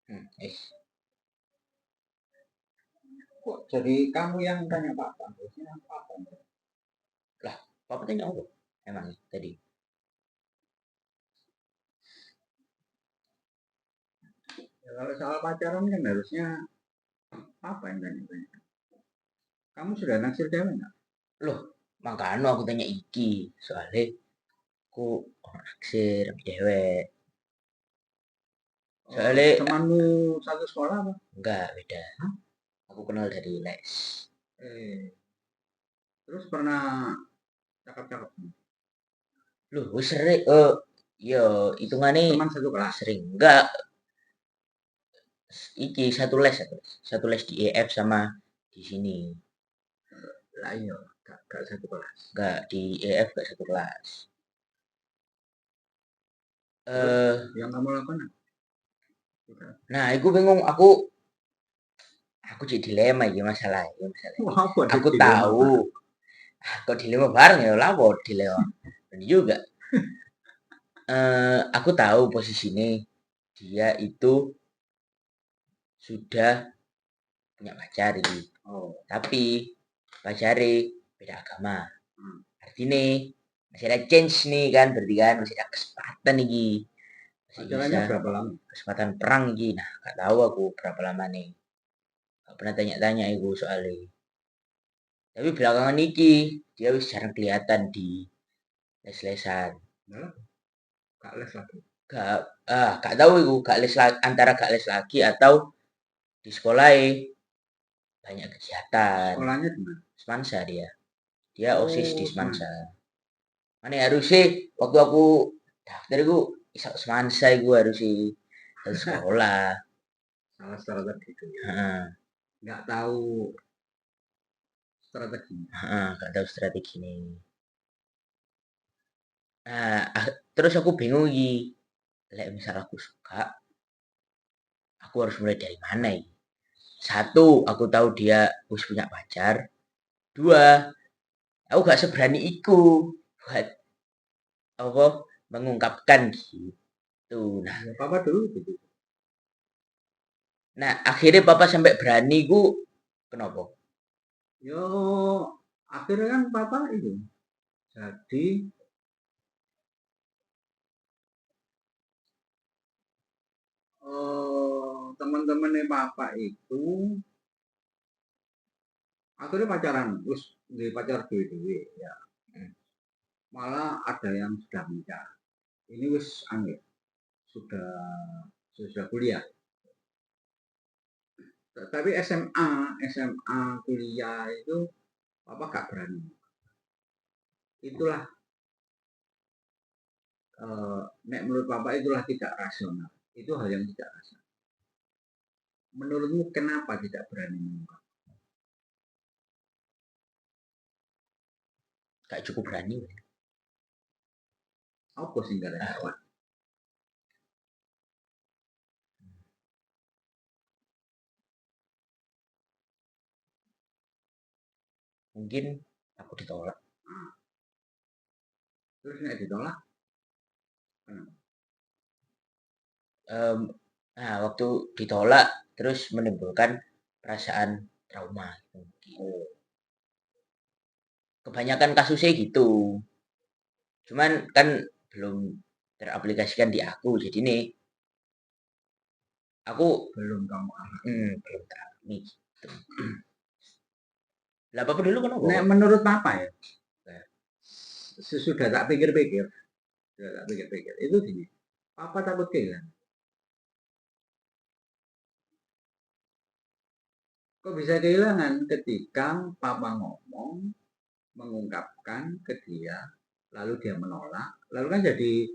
Wis. Kok jadi kamu yang tanya papa? Biasanya papa. Lah, papa tanya apa? Emang tadi. Ya, kalau soal pacaran kan harusnya papa yang tanya. Kamu sudah naksir cewek nggak? Loh, makanya aku tanya iki. Soalnya aku naksir cewek. Soalnya Temanmu satu sekolah apa? enggak beda. Hah? Aku kenal dari les. Terus pernah cakap-cakap? Loh, wis sering yo hitungane Teman satu kelas. sering. Enggak, iki satu les, satu les. Satu les di EF sama di sini. Lah iya, gak satu kelas. Enggak, di EF enggak satu kelas. Terus yang kamu lakukan apa? Nah, aku bingung, aku jadi dilema ya masalah. Wah, apa Aku dilema tahu, bareng? kok dilema bareng ya lah, dilema. Dan juga, aku tahu posisinya dia itu sudah punya pacar gitu. Tapi pacarnya beda agama. Artinya masih ada chance nih kan, berarti kan masih ada kesempatan nih. Masih Pacarannya bisa berapa lama? kesempatan perang nih. Nah, gak tahu aku berapa lama nih. Gak pernah tanya-tanya ibu soalnya. Tapi belakangan iki dia wis jarang kelihatan di les-lesan. Nah, gak les lagi. Gak tahu iku, gak les antara gak les lagi atau di sekolah banyak kegiatan. Sekolahnya di mana? Semansa dia. Dia OSIS di Semansa. Semansa. Mana harusnya waktu aku daftar iku iso Semansa iku harusnya harus sekolah. Salah strategi itu. Heeh. Nggak tahu strategi. Gak tahu strategi ini. Nah, terus aku bingung iki. Lek misal aku suka, aku harus mulai dari mana ya? Satu, aku tahu dia harus punya pacar. Dua, aku gak seberani iku buat apa mengungkapkan gitu. Nah, Ya, papa dulu gitu. akhirnya papa sampai berani ku kenapa? Yo, akhirnya kan papa itu. Jadi teman-temannya papa itu akhirnya pacaran, terus di pacar duit ya. Malah ada yang sudah menikah. Ini wis angin, sudah kuliah. Tapi SMA kuliah itu papa gak berani. Itulah nek menurut papa itulah tidak rasional. Itu hal yang tidak rasional. Menurutmu kenapa tidak berani mengungkap? Gak cukup berani. Apa sih gak ada? Mungkin aku ditolak. Terus nek ditolak? Kenapa? Nah, waktu ditolak terus menimbulkan perasaan trauma. Kebanyakan kasusnya gitu. Cuman kan belum teraplikasikan di aku. Jadi nih, aku Belum kamu alami. belum teralami gitu. Lah apa dulu kan apa? Nek menurut papa ya, sudah tak pikir-pikir, itu gini, papa takut kehilangan. Kok bisa kehilangan ketika papa ngomong, mengungkapkan ke dia, lalu dia menolak, lalu kan jadi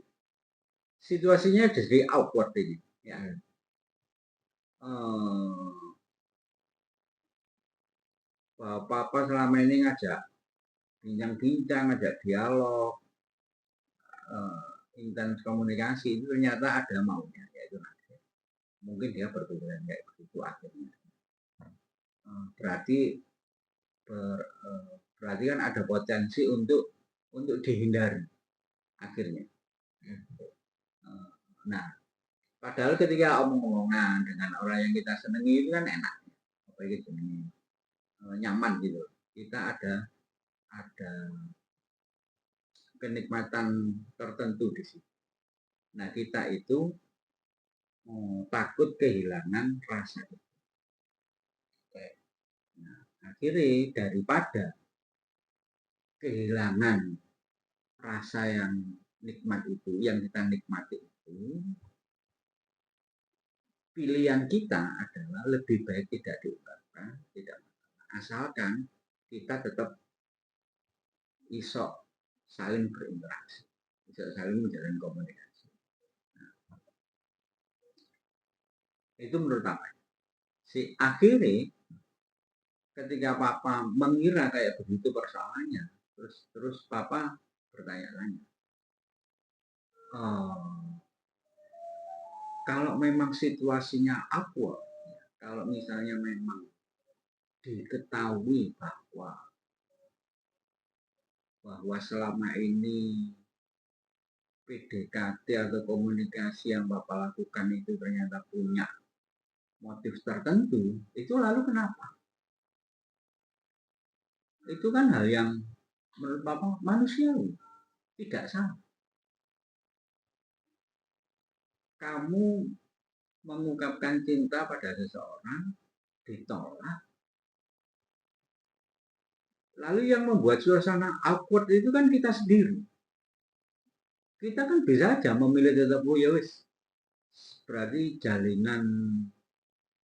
situasinya jadi awkward ini. Ya. Papa selama ini ngajak bincang-bincang, ngajak dialog, intens komunikasi itu ternyata ada maunya, yaitu nanti. Mungkin dia berpikiran kayak begitu akhirnya. Berarti berarti kan ada potensi untuk dihindari akhirnya. Nah, Padahal ketika omong-omongan dengan orang yang kita senangi itu kan enak, apalagi nyaman gitu. Kita ada kenikmatan tertentu di situ. Nah kita itu takut kehilangan rasa itu. Nah, akhirnya daripada kehilangan rasa yang nikmat itu, yang kita nikmati itu, pilihan kita adalah lebih baik tidak diungkapkan, tidak asalkan kita tetap iso saling berinteraksi, iso saling menjalin komunikasi. Nah, itu menurut apa? Si akhirnya ketika papa mengira kayak begitu persoalannya, terus papa bertanya-tanya, kalau memang situasinya awkward, kalau misalnya memang diketahui bahwa selama ini PDKT atau komunikasi yang Bapak lakukan itu ternyata punya motif tertentu, itu lalu kenapa? Itu kan hal yang menurut Bapak manusiawi, tidak salah. Kamu mengungkapkan cinta pada seseorang, ditolak, lalu yang membuat suasana awkward itu kan kita sendiri. Kita kan bisa aja memilih tetap, oh ya wis, berarti jalinan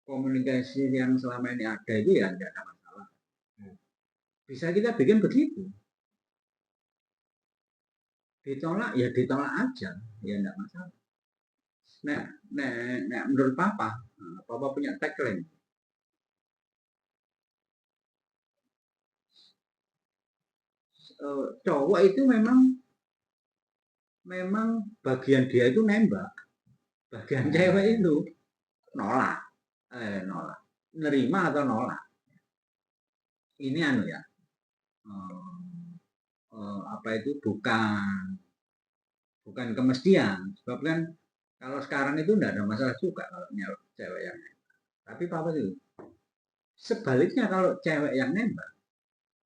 komunikasi yang selama ini ada itu ya tidak ada masalah. Bisa kita bikin begitu. Ditolak ya ditolak aja, ya tidak masalah. Nah, menurut Papa punya tagline. Cowok itu memang bagian dia itu nembak, bagian cewek itu nolak, nerima atau nolak. Ini ya, apa itu bukan kemestian, sebab kan kalau sekarang itu tidak ada masalah juga kalau cewek yang nembak. Tapi Papa itu sebaliknya, kalau cewek yang nembak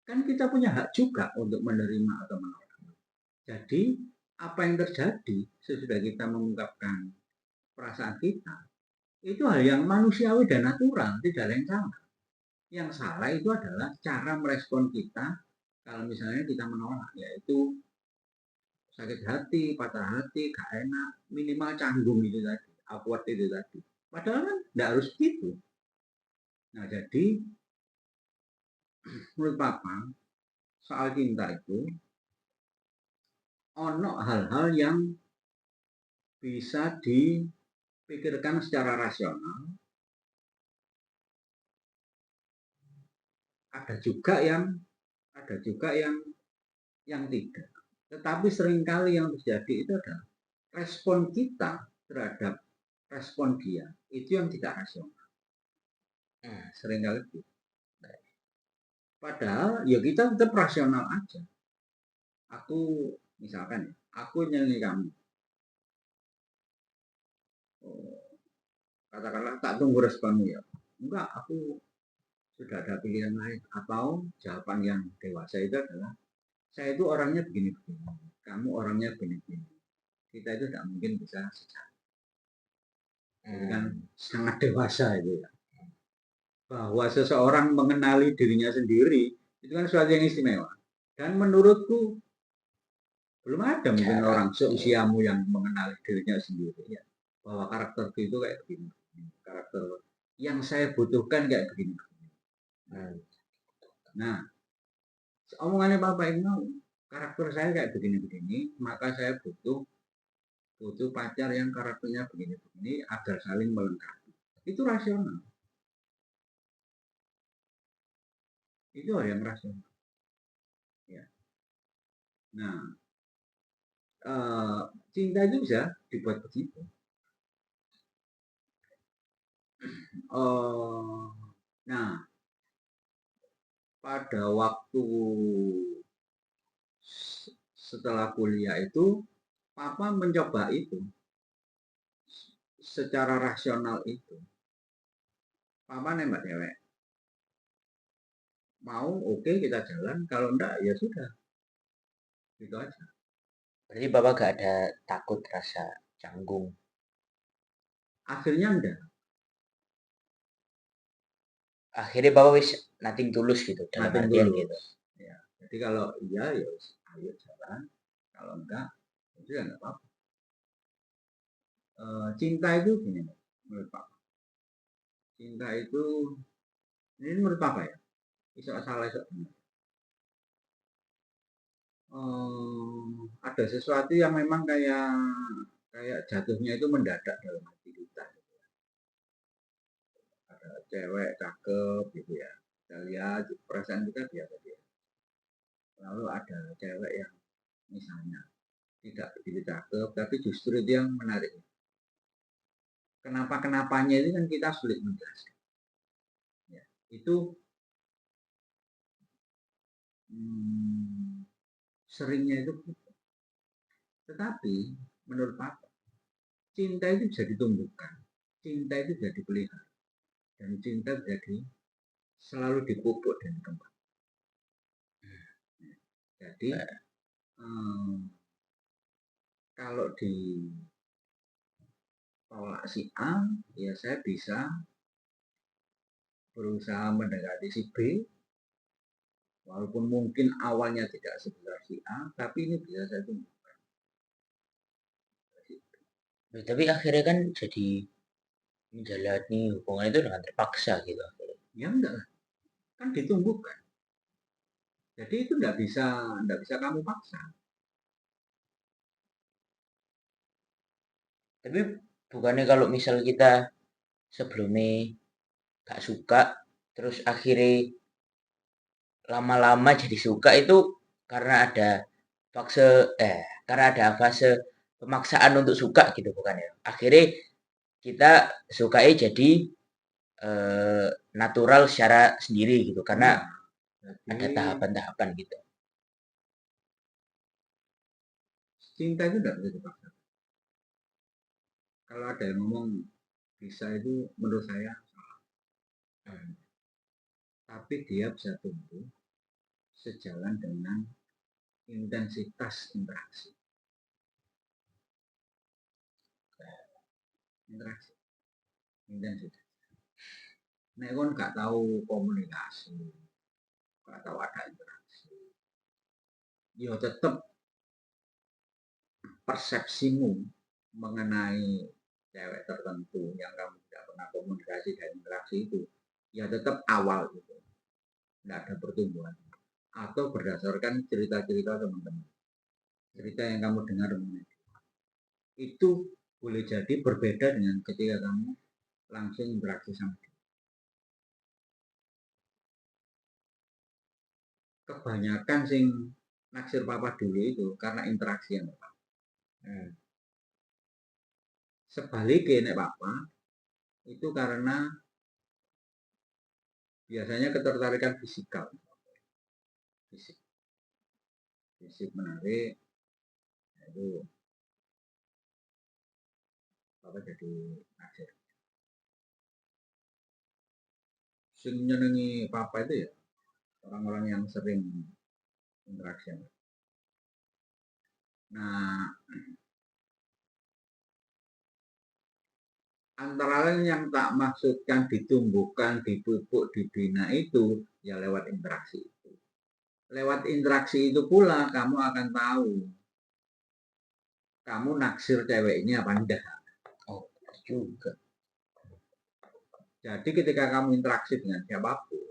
kan kita punya hak juga untuk menerima atau menolak. Jadi apa yang terjadi sesudah kita mengungkapkan perasaan kita itu hal yang manusiawi dan natural, tidak ada yang salah. Yang salah itu adalah cara merespon kita kalau misalnya kita menolak, yaitu sakit hati, patah hati, gak enak, minimal canggung itu tadi, awkward itu tadi. Padahal kan tidak harus gitu. Nah jadi menurut Papa soal cinta itu ono hal-hal yang bisa dipikirkan secara rasional, ada juga yang tidak. Tetapi seringkali yang terjadi itu adalah respon kita terhadap respon dia itu yang tidak rasional. Seringkali itu. Padahal ya kita tetap rasional aja. Aku misalkan, aku nyanyi kamu. Katakanlah tak tunggu responmu ya. Enggak, aku sudah ada pilihan lain. Atau jawaban yang dewasa itu adalah, saya itu orangnya begini-begini, kamu orangnya begini-begini. Kita itu tidak mungkin bisa sejalan. Itu kan sangat dewasa itu ya. Bahwa seseorang mengenali dirinya sendiri itu kan sesuatu yang istimewa. Dan menurutku belum ada mungkin orang seusiamu yang mengenali dirinya sendiri ya. Bahwa karakter itu kayak begini. Karakter yang saya butuhkan kayak begini. Nah, omongannya Bapak ini, karakter saya kayak begini-begini, maka saya butuh pacar yang karakternya begini-begini agar saling melengkapi. Itu rasional. Itu hal yang rasional. Ya. Nah, cinta itu bisa dibuat begitu. Nah, pada waktu setelah kuliah itu, Papa mencoba itu. secara rasional itu, papa nembak cewek, mau oke kita jalan, kalau enggak ya sudah, gitu aja. Berarti Bapak gak ada takut rasa canggung. Akhirnya enggak, Akhirnya Bapak wis nothing tulus gitu dalam nothing artian gitu. tulus. Ya. Jadi kalau iya ya ayo jalan, kalau enggak itu ya enggak apa-apa. Cinta itu gini menurut Papa. Cinta itu ini menurut Papa ya, iso salah iso benar. Ada sesuatu yang memang kayak kayak jatuhnya itu mendadak dalam hati kita. Ada cewek cakep gitu ya, kita lihat perasaan kita biasa biasa. Lalu ada cewek yang misalnya tidak begitu cakep, tapi justru itu yang menarik. Kenapa-kenapanya itu kan kita sulit menjelaskan. Ya, itu seringnya itu. Tetapi menurut Papa, cinta itu bisa ditumbuhkan, cinta itu bisa dipelihara, dan cinta jadi selalu dipupuk dan dikembangkan. Jadi kalau ditolak si A, ya saya bisa berusaha mendekati si B, walaupun mungkin awalnya tidak sebesar si A, tapi ini bisa saya tumbuhkan. Tapi akhirnya kan jadi menjalani hubungan itu dengan terpaksa gitu. Ya enggak lah, kan ditumbuhkan. Jadi itu enggak bisa kamu paksa. Tapi bukannya kalau misal kita sebelumnya gak suka, terus akhirnya lama-lama jadi suka itu karena ada fase karena ada fase pemaksaan untuk suka gitu bukan ya? Akhirnya kita sukanya jadi eh, natural secara sendiri gitu karena Ya, ada jadi tahapan-tahapan gitu. cinta itu enggak bisa dipaksa. Kalau ada yang ngomong bisa itu menurut saya salah. Tapi dia bisa tumbuh sejalan dengan intensitas interaksi. Interaksi, intensitas. Nek kon gak tahu komunikasi, gak tahu ada interaksi, ya tetap persepsimu mengenai cewek tertentu yang kamu tidak pernah komunikasi dan interaksi itu, ya tetap awal gitu, tidak ada pertumbuhan. Atau berdasarkan cerita-cerita teman-teman, cerita yang kamu dengar mengenai itu boleh jadi berbeda dengan ketika kamu langsung interaksi sama dia. Kebanyakan sing naksir papa dulu itu karena interaksi yang pertama. Sebaliknya nek papa itu karena biasanya ketertarikan fisikal, fisik, fisik menarik, itu papa jadi naksir. Sing nyenengi papa itu ya orang-orang yang sering interaksi. Nah, antara lain yang tak maksudkan ditumbuhkan, dipupuk, dibina itu ya lewat interaksi itu. Lewat interaksi itu pula kamu akan tahu kamu naksir ceweknya apa enggak. Oh, juga. Jadi ketika kamu interaksi dengan siapapun,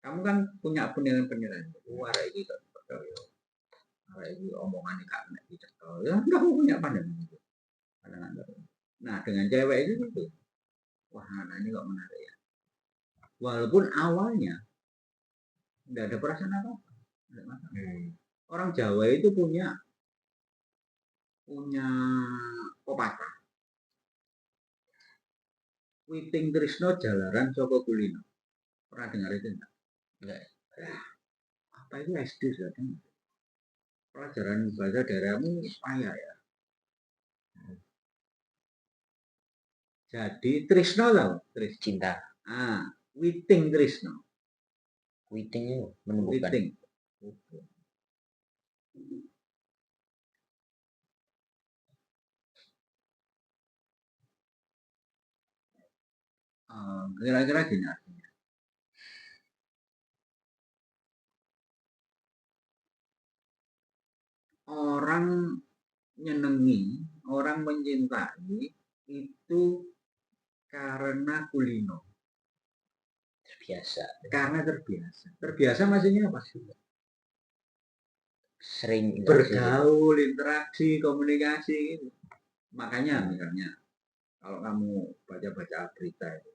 kamu kan punya penilaian-penilaian. Wah, ini kok ini omongan ini kak dicekel. Ya, kamu punya pandangan itu. Nah, dengan cewek itu gitu. Wah, nah ini kok menarik ya. Walaupun awalnya tidak ada perasaan apa-apa. Orang Jawa itu punya pepatah. Witing Trisno jalaran Soko Kulino. Pernah dengar itu enggak? Enggak. Apa itu SD sudah dengar? Pelajaran bahasa daerahmu payah ya. Jadi tresno tau, tresno. Cinta. Witing tresno. Witing itu menumbuhkan. Witing. Kira-kira gini artinya. Orang nyenengi, orang mencintai itu karena kulino. Terbiasa. Karena terbiasa. Terbiasa maksudnya apa sih? Sering bergaul, interaksi, komunikasi gitu. Makanya misalnya kalau kamu baca-baca berita itu,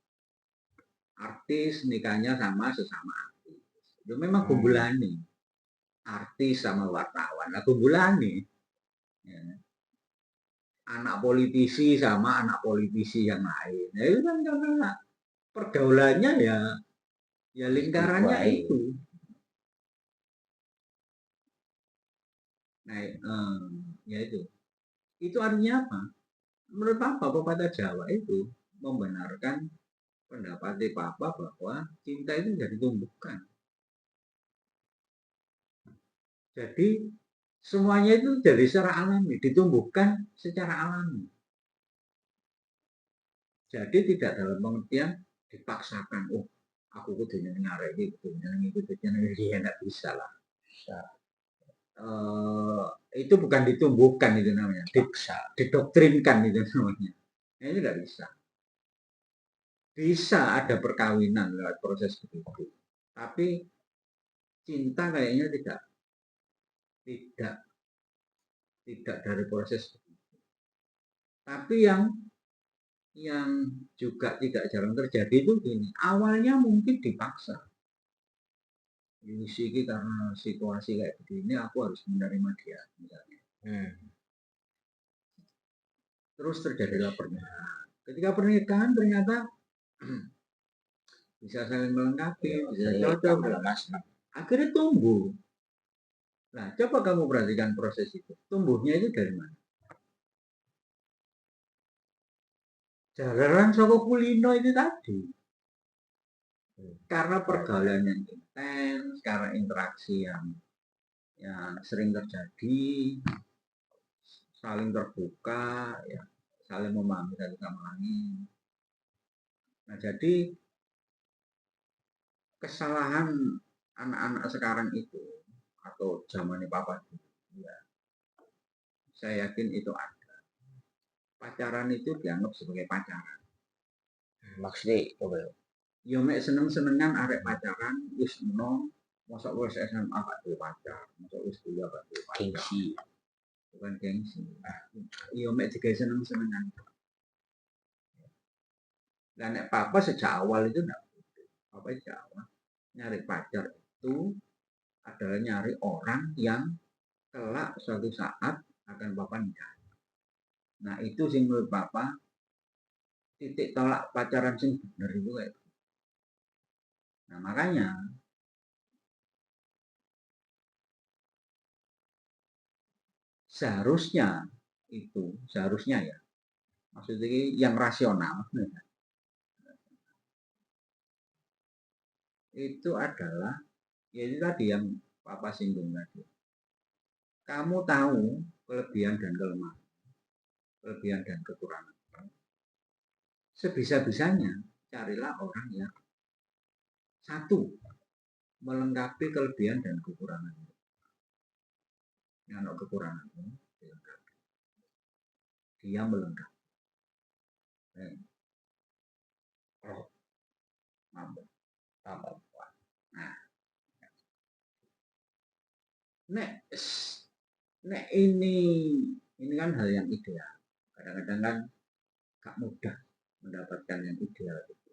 artis nikahnya sama sesama artis. Itu memang kumpulane. Artis sama wartawan. Nah, kumpulane. Ya. Anak politisi sama anak politisi yang lain. Nah, itu kan karena pergaulannya ya lingkarannya itu. Nah, ya itu. Itu artinya apa? Menurut Papa, pepatah Jawa itu membenarkan pendapat Papa bahwa cinta itu jadi tumbuhkan. Jadi semuanya itu jadi secara alami, ditumbuhkan secara alami. Jadi tidak dalam pengertian dipaksakan. Oh, aku kudu nyeneng arek iki, kudu nyeneng iki, kudu nyeneng iki, enggak bisa lah. Itu bukan ditumbuhkan itu namanya, didoktrinkan itu namanya. Ini tidak bisa. Bisa ada perkawinan lewat proses begitu, tapi cinta kayaknya tidak dari proses begitu. Tapi yang juga tidak jarang terjadi itu gini, awalnya mungkin dipaksa. Ini sih karena situasi kayak begini aku harus menerima dia misalnya. Terus terjadilah pernikahan. Ketika pernikahan ternyata bisa saling melengkapi, bisa cocok, akhirnya tumbuh. Nah, coba kamu perhatikan proses itu. Tumbuhnya itu dari mana? Jalaran saka kulino itu tadi. Karena pergaulan yang intens, karena interaksi yang sering terjadi, saling terbuka, ya, saling memahami satu sama lain. Nah, jadi kesalahan anak-anak sekarang itu atau zamannya Papa ya, saya yakin itu ada. Pacaran itu dianggap sebagai pacaran. Maksudnya apa ya? Ya mek seneng-senengan arek pacaran wis enom, mosok wis SMA gak duwe pacar, mosok wis kuliah gak duwe pacar. Gengsi. Bukan gengsi. Ya mek digawe seneng-senengan. Dan nek Papa sejak awal itu enggak begitu. Papa sejak awal nyari pacar itu adalah nyari orang yang kelak suatu saat akan Papa nikah. Nah, itu sing menurut Papa titik tolak pacaran sing bener itu kayak. Nah, makanya seharusnya ya, maksudnya yang rasional itu adalah ya itu tadi yang Papa singgung tadi. Kamu tahu kelebihan dan kelemahan, kelebihan dan kekurangan. Sebisa-bisanya carilah orang yang satu melengkapi kelebihan dan kekurangan. Yang kekurangan dilengkapi. Dia melengkapi. Oh, mampu. Nah, nek ini kan hal yang ideal. Kadang-kadang kan gak mudah mendapatkan yang ideal itu.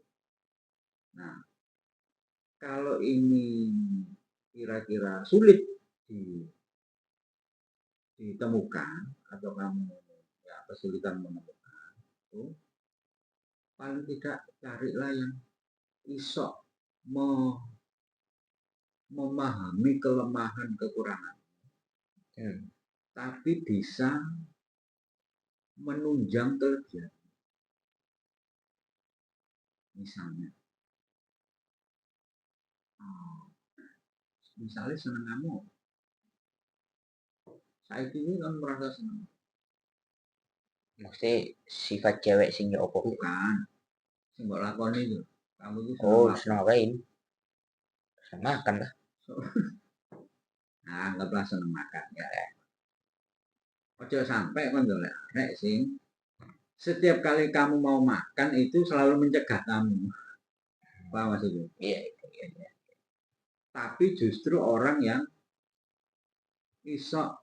Nah, kalau ini kira-kira sulit ditemukan atau kamu ya kesulitan menemukan itu, paling tidak carilah yang iso memahami kelemahan kekurangan, tapi bisa menunjang kelebihan. Misalnya, misalnya seneng kamu, saya ini kan merasa seneng. Maksudnya sifat cewek sing ya opo? Bukan, sing mbok lakoni itu. Kamu itu seneng Oh, apa? seneng ngapain? Seneng makan lah. Nah, anggaplah seneng makan ya. Ojo sampai kon golek arek sing setiap kali kamu mau makan itu selalu mencegah kamu. Apa maksudnya? Iya, iya. Tapi justru orang yang iso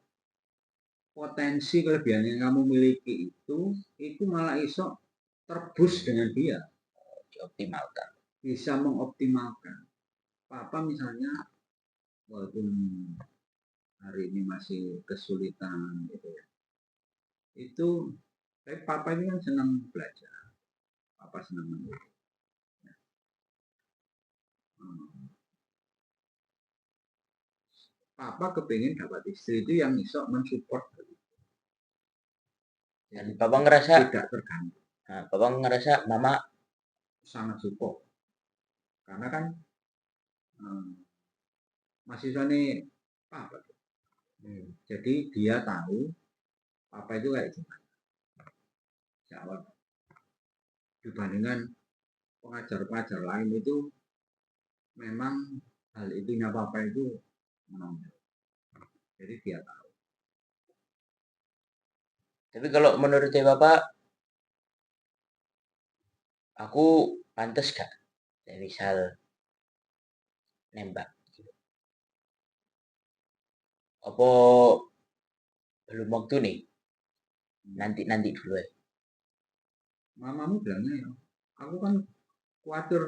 potensi kelebihan yang kamu miliki itu malah iso terbus dengan dia. Dioptimalkan. Bisa mengoptimalkan. Papa misalnya, walaupun hari ini masih kesulitan gitu ya. Itu, tapi papa ini kan senang belajar. Papa senang menulis. Papa kepingin dapat istri itu yang bisa mensupport. Dan Papa ngerasa tidak terganggu. Nah, Papa ngerasa mama sangat support. Karena kan mahasiswa ini papa. Jadi dia tahu papa itu kayak gimana. Jawab. Dibandingkan pengajar-pengajar lain itu memang hal itunya papa itu menonjol. Jadi dia tahu. Tapi kalau menurut Bapak, aku pantas gak? Misal nembak. Apa belum waktu nih? Nanti dulu ya. Mamamu bilangnya ya, aku kan khawatir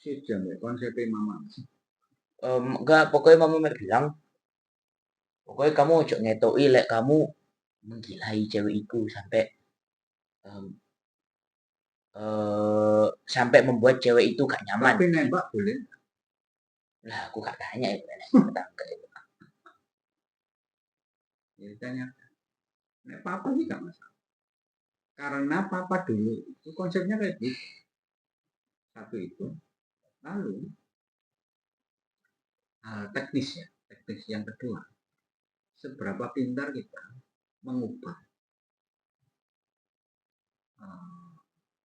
si jam ya konsepnya mama. Enggak, pokoknya mama bilang, pokoknya kamu ojo ngetoi lek kamu menggilai cewek itu um, sampai membuat cewek itu gak nyaman. Tapi nembak boleh. Lah, aku gak tanya ya. Ya tanya. Nek papa sih gak masalah. Karena papa dulu itu konsepnya kayak gitu. Satu itu. Lalu teknis ya. Teknis yang kedua. Seberapa pintar kita mengubah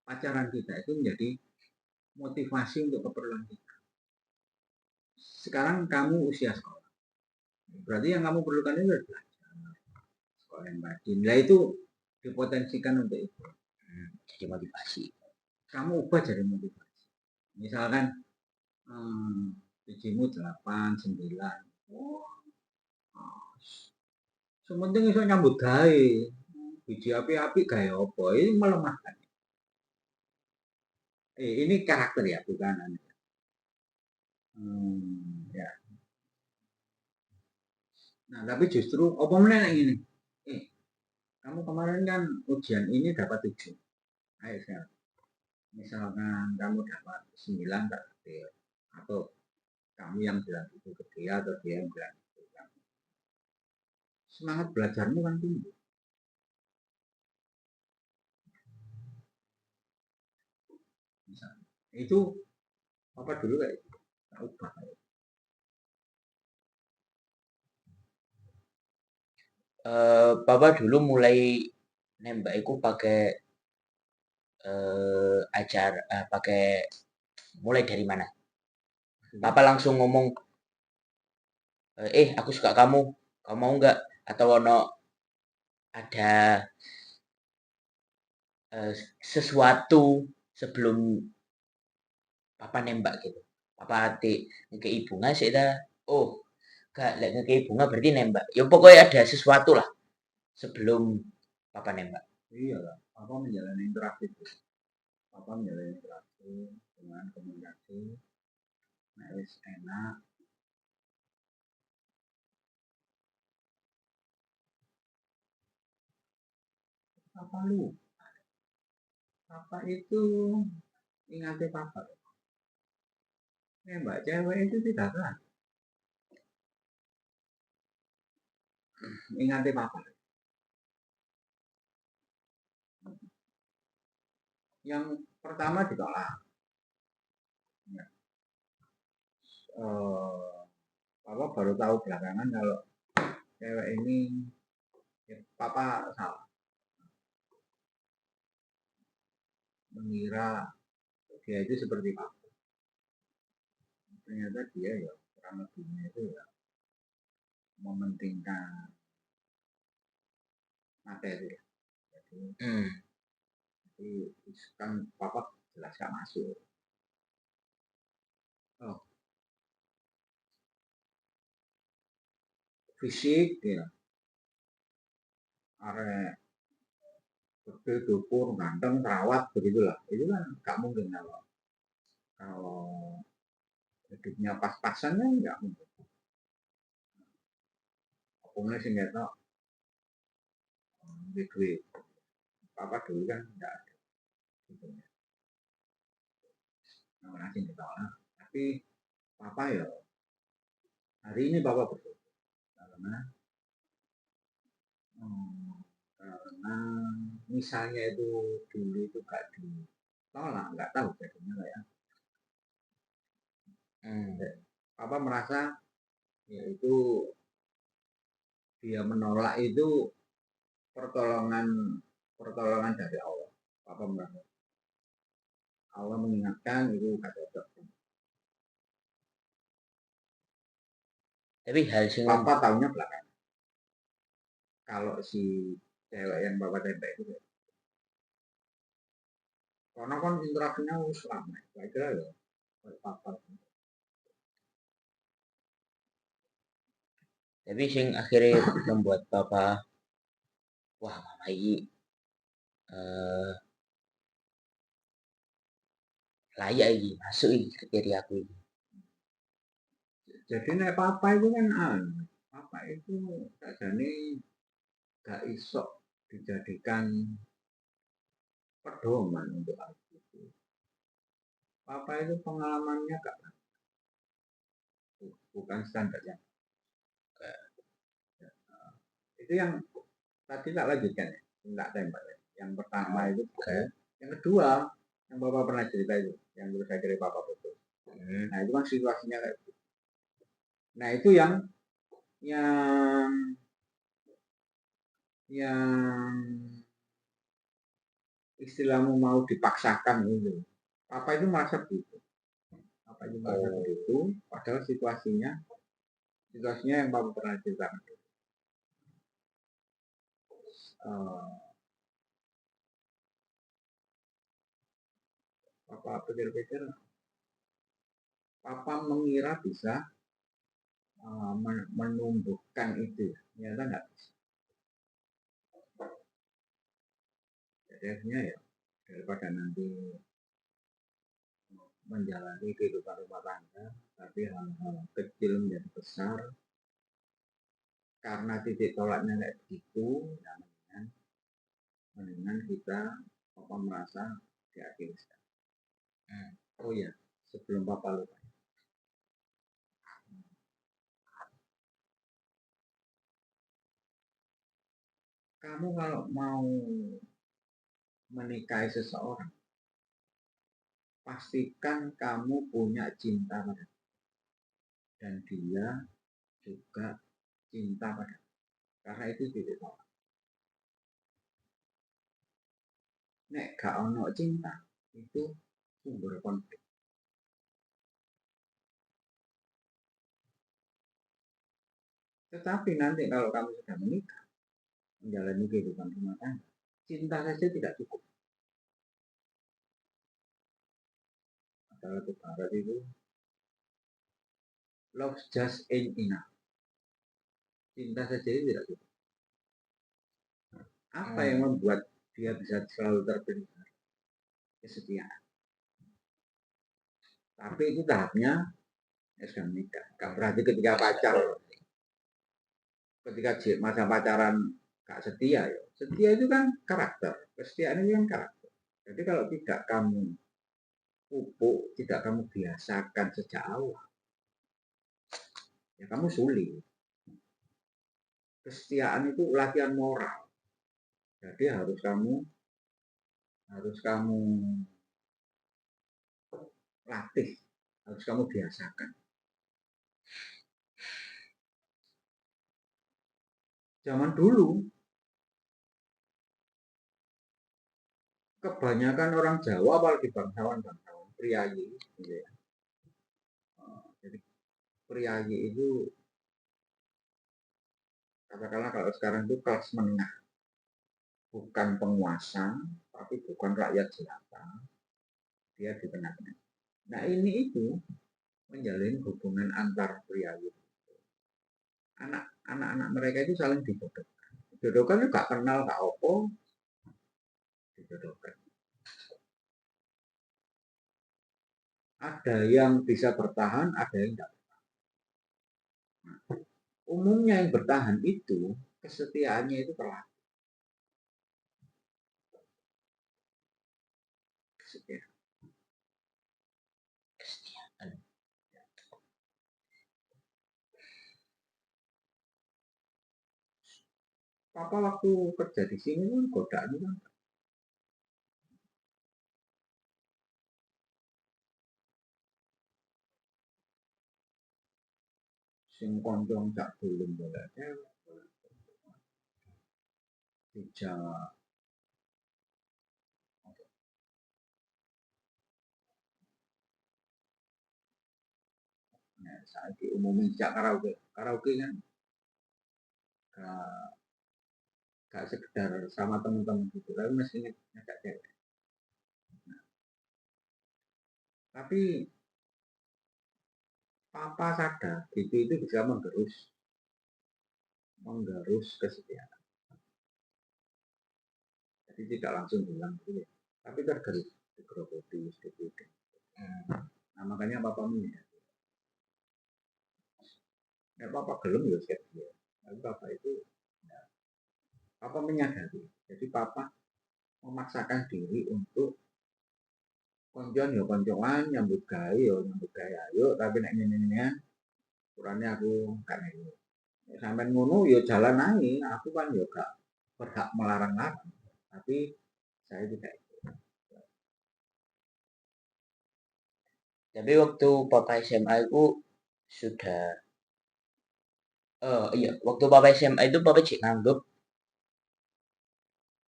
pacaran kita itu menjadi motivasi untuk keperluan kita. Sekarang kamu usia sekolah. Berarti yang kamu perlukan itu adalah belajar. Sekolah yang rajin. Nah itu dipotensikan untuk itu. Jadi motivasi. Kamu ubah jadi motivasi. Misalkan bijimu 8, 9. Sementing iso nyambut gawe. Biji api-api gaya apa? Ini melemahkan. Ini karakter ya, bukan ya. Nah, tapi justru apa meneh ini? Kamu kemarin kan ujian ini dapat 7. Ayo sekarang. Misalkan kamu dapat 9 terakhir. Atau kamu yang bilang itu ke dia atau dia yang bilang itu. Semangat belajarmu kan tinggi. Misalnya. Itu apa dulu kayak itu? Ubah. Papa dulu mulai nembak itu pakai pakai mulai dari mana? Papa langsung ngomong, aku suka kamu mau nggak? Atau ono ada sesuatu sebelum papa nembak gitu. Papa hati ngekei bunga sih dah. Oh, gak lek ngekei bunga berarti nembak. Ya pokoknya ada sesuatu lah sebelum papa nembak. Iya lah, papa menjalani interaksi itu. Papa menjalani interaksi dengan komunikasi. Nah, enak. Papa lu. Papa itu ingatnya papa. Mbak cewek itu tidak kan. Ingatnya papa. Yang pertama ditolak. Ya. Papa baru tahu belakangan kalau cewek ini ya, papa salah mengira dia itu seperti papa. Ternyata dia ya kurang lebihnya itu ya mementingkan materi. Jadi kan papa jelas gak masuk. Oh, fisik ya, arek gede, dukur, ganteng, terawat begitulah. Itu kan gak mungkin kalau hidupnya pas-pasan kan gak mungkin. Pokoknya sih nggak tahu duit. Papa dulu kan nggak ada. Gitu. Nah, nasi ditolak. Tapi papa ya hari ini papa bersyukur karena misalnya itu dulu itu gak ditolak, nggak tahu jadinya kayak. Papa merasa yaitu dia menolak itu pertolongan dari Allah. Papa merasa Allah mengingatkan itu gak cocok. Tapi hal sing Papa tahunya belakangan. Kalau si cewek yang papa tembak itu karena kan interaksinya lama, saya kira ya papa. Tapi sing akhirnya membuat papa wah mama ini layak ini masuk ini kriteria aku ini. Jadi nek papa itu kan papa itu sajane gak iso dijadikan pedoman untuk aku. Papa itu pengalamannya gak bukan standar yang itu yang tadi tak lanjutkan ya, tak tembak ya. Yang pertama itu yang kedua yang papa pernah cerita itu yang terus akhirnya papa putus. Nah itu kan situasinya kayak gitu. Nah itu yang istilahmu mau dipaksakan gitu. Papa itu merasa begitu. Papa itu merasa begitu, padahal situasinya yang papa pernah ceritakan. Papa pikir-pikir, papa mengira bisa menumbuhkan itu, ternyata nggak bisa. Jadi akhirnya ya daripada nanti menjalani kehidupan rumah tangga, tapi hal-hal kecil menjadi besar karena titik tolaknya kayak begitu, ya mendingan kita papa merasa diakhiri. Oh ya, sebelum papa lupa. Kamu kalau mau menikahi seseorang, pastikan kamu punya cinta pada dia. Dan dia juga cinta pada dia. Karena itu titik tolak. Nek gak ono cinta, itu sumber konflik. Tetapi nanti kalau kamu sudah menikah, menjalani kehidupan rumah tangga, cinta saja tidak cukup. Adalah barat itu, love just ain't enough. Cinta saja itu tidak cukup. Apa yang membuat dia bisa selalu terpelihara? Kesetiaan. Tapi itu tahapnya sudah menikah. Gak berarti ketika pacar, ketika masa pacaran gak setia ya. Setia itu kan karakter. Kesetiaan itu kan karakter. Jadi kalau tidak kamu pupuk, tidak kamu biasakan sejak awal, ya kamu sulit. Kesetiaan itu latihan moral. Jadi harus kamu latih, harus kamu biasakan. Zaman dulu kebanyakan orang Jawa, apalagi bangsawan priayi, gitu ya. Jadi priayi itu katakanlah kalau sekarang itu kelas menengah, bukan penguasa, tapi bukan rakyat jelata, dia di tengah-tengah. Nah ini itu menjalin hubungan antar priayi. Anak-anak mereka itu saling dijodohkan. Dijodohkan itu gak kenal gak opo, dijodohkan. Ada yang bisa bertahan, ada yang tidak. Nah, umumnya yang bertahan itu kesetiaannya itu terlatih. Kesetiaan. Papa waktu kerja di sini kan godaan kan. Sing koncong cak belum boleh dijawab. Nah, saat umumnya jak karaoke kan gak sekedar sama teman-teman gitu, tapi mesti ngajak cewek. Nah, tapi Papa sadar itu bisa menggerus kesetiaan. Jadi tidak langsung bilang gitu ya, tapi tergerus, digerogoti sedikit. Nah makanya Papa menyadari. Ya Papa gelem ya siap dia. Tapi Papa itu, ya, Papa menyadari. Jadi Papa memaksakan diri untuk konjon ya koncoan, nyambut gawe ya nyambut gawe ayo, tapi nek ngene-ngene kurangnya aku gak ngene. Sampai ngono ya jalan aja, aku kan ya gak berhak melarang-larang. Tapi saya tidak. Tapi waktu Papa SMA itu sudah iya, waktu Papa SMA itu Papa cek nganggep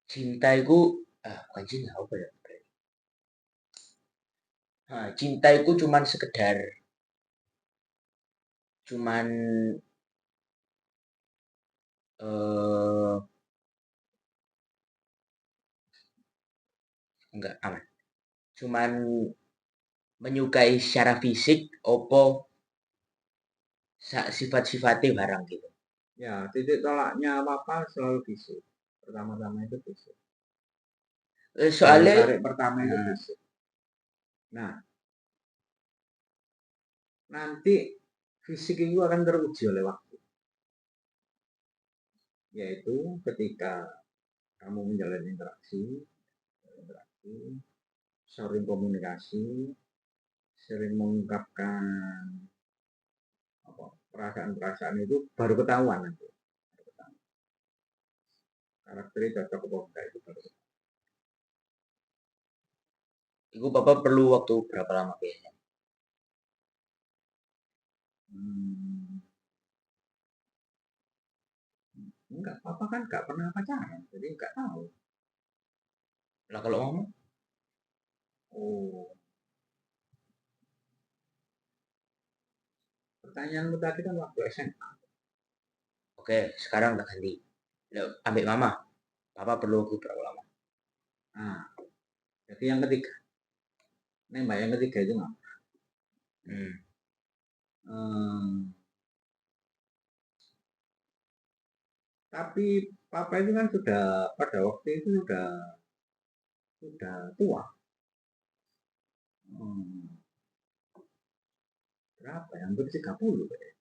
cinta itu bukan cinta apa ya? Nah, cinta itu cuman eh enggak aman. Cuman menyukai secara fisik opo sifat-sifatnya barang gitu. Ya, titik tolaknya Papa selalu fisik. Pertama-tama itu fisik. Soalnya tarik pertama itu fisik. Nah, nanti fisik itu akan teruji oleh waktu. Yaitu ketika kamu menjalin interaksi, sering komunikasi, sering mengungkapkan perasaan-perasaan itu baru ketahuan nanti. Karakternya cocok apa enggak itu baru ketahuan. itu Papa perlu waktu berapa lama biasanya? Enggak, Papa kan enggak pernah pacaran, jadi enggak tahu. Lah kalau mama? Oh, pertanyaanmu tadi kan waktu SMA. Oke, sekarang udah ganti. Ambil mama. Papa perlu waktu berapa lama? Nah, jadi yang ketiga. Nembak yang ketiga itu nggak. Tapi Papa itu kan sudah pada waktu itu sudah tua. Berapa ya? Hampir 30 ya.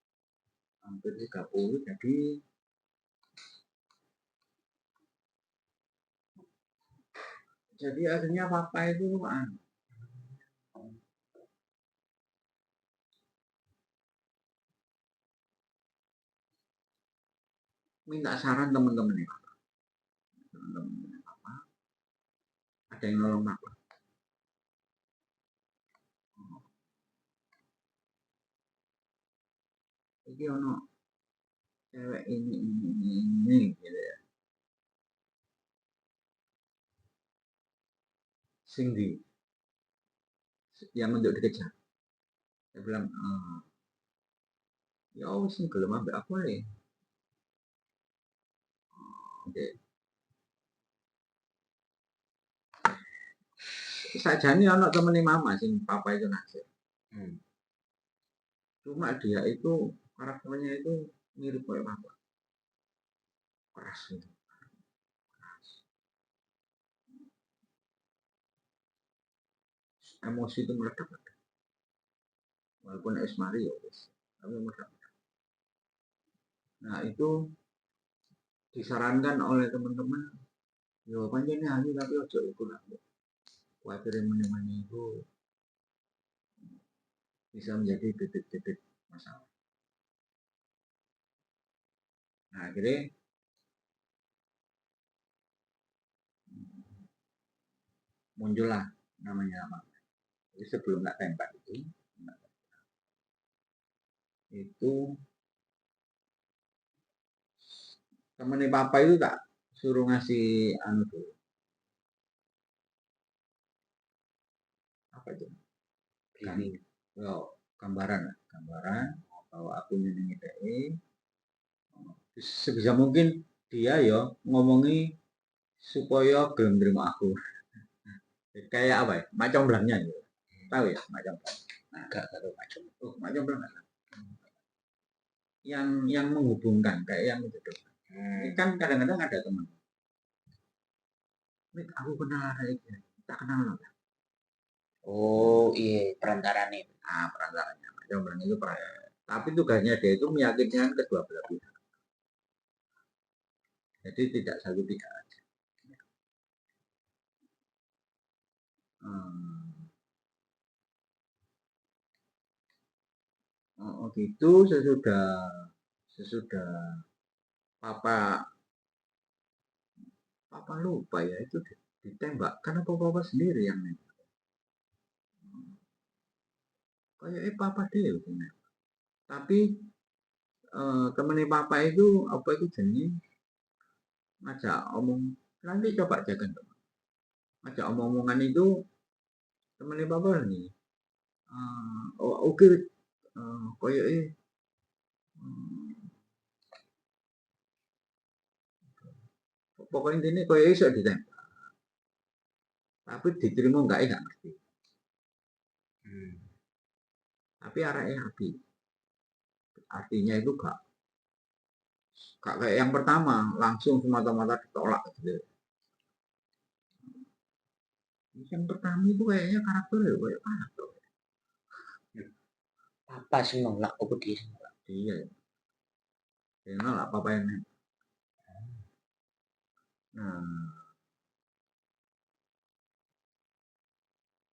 Hampir 30 jadi akhirnya Papa itu minta saran teman-temannya Papa. Teman-temannya Papa ada yang nolong Papa. iki ono cewek ini gitu ya. Sing di yang untuk dikejar. Saya bilang, ya wis sing gelem ambek aku ae. Oke. Sajane ono temene mama sing papa itu naksir. Cuma dia itu karakternya itu mirip kayak papa. Keras gitu. Emosi itu meledak. Walaupun es Mario, tapi meledak. Nah itu disarankan oleh teman-teman, yo panjangnya hanya tapi ojo itu lah. Khawatir menemani itu bisa menjadi titik-titik masalah. Nah akhirnya muncullah namanya apa? Jadi sebelum tak tembak itu temennya papa itu tak suruh ngasih anu dulu. Apa itu? Gambaran bahwa aku nyenengi DE. Sebisa mungkin dia ya ngomongi supaya gelem nerima aku. Kayak apa ya? Macam belangnya gitu. Tahu ya macam belang? Nah, enggak tahu macam. Macam belang. Yang menghubungkan kayak yang itu. Ini kan kadang-kadang ada teman. Aku kenal ada itu. Tak kenal apa. Oh iya, perantaranya. Perantaranya. Macam belang itu tapi tugasnya dia itu meyakinkan kedua belah pihak. Jadi tidak satu pihak aja. Gitu sesudah papa lupa ya itu ditembak karena papa sendiri yang nembak. Kayak papa dia tapi temennya papa itu apa itu jenis ngajak omong nanti coba jaga ngajak omong-omongan itu temennya papa nih oke kayak pokoknya ini kayak iso ditembak tapi diterima enggak ngerti tapi arahnya api artinya itu gak kayak yang pertama langsung semata-mata ditolak gitu. Yang pertama itu kayaknya karakternya kayak karakter papa sih nolak aku dia nolak. Iya dia nolak papa yang nah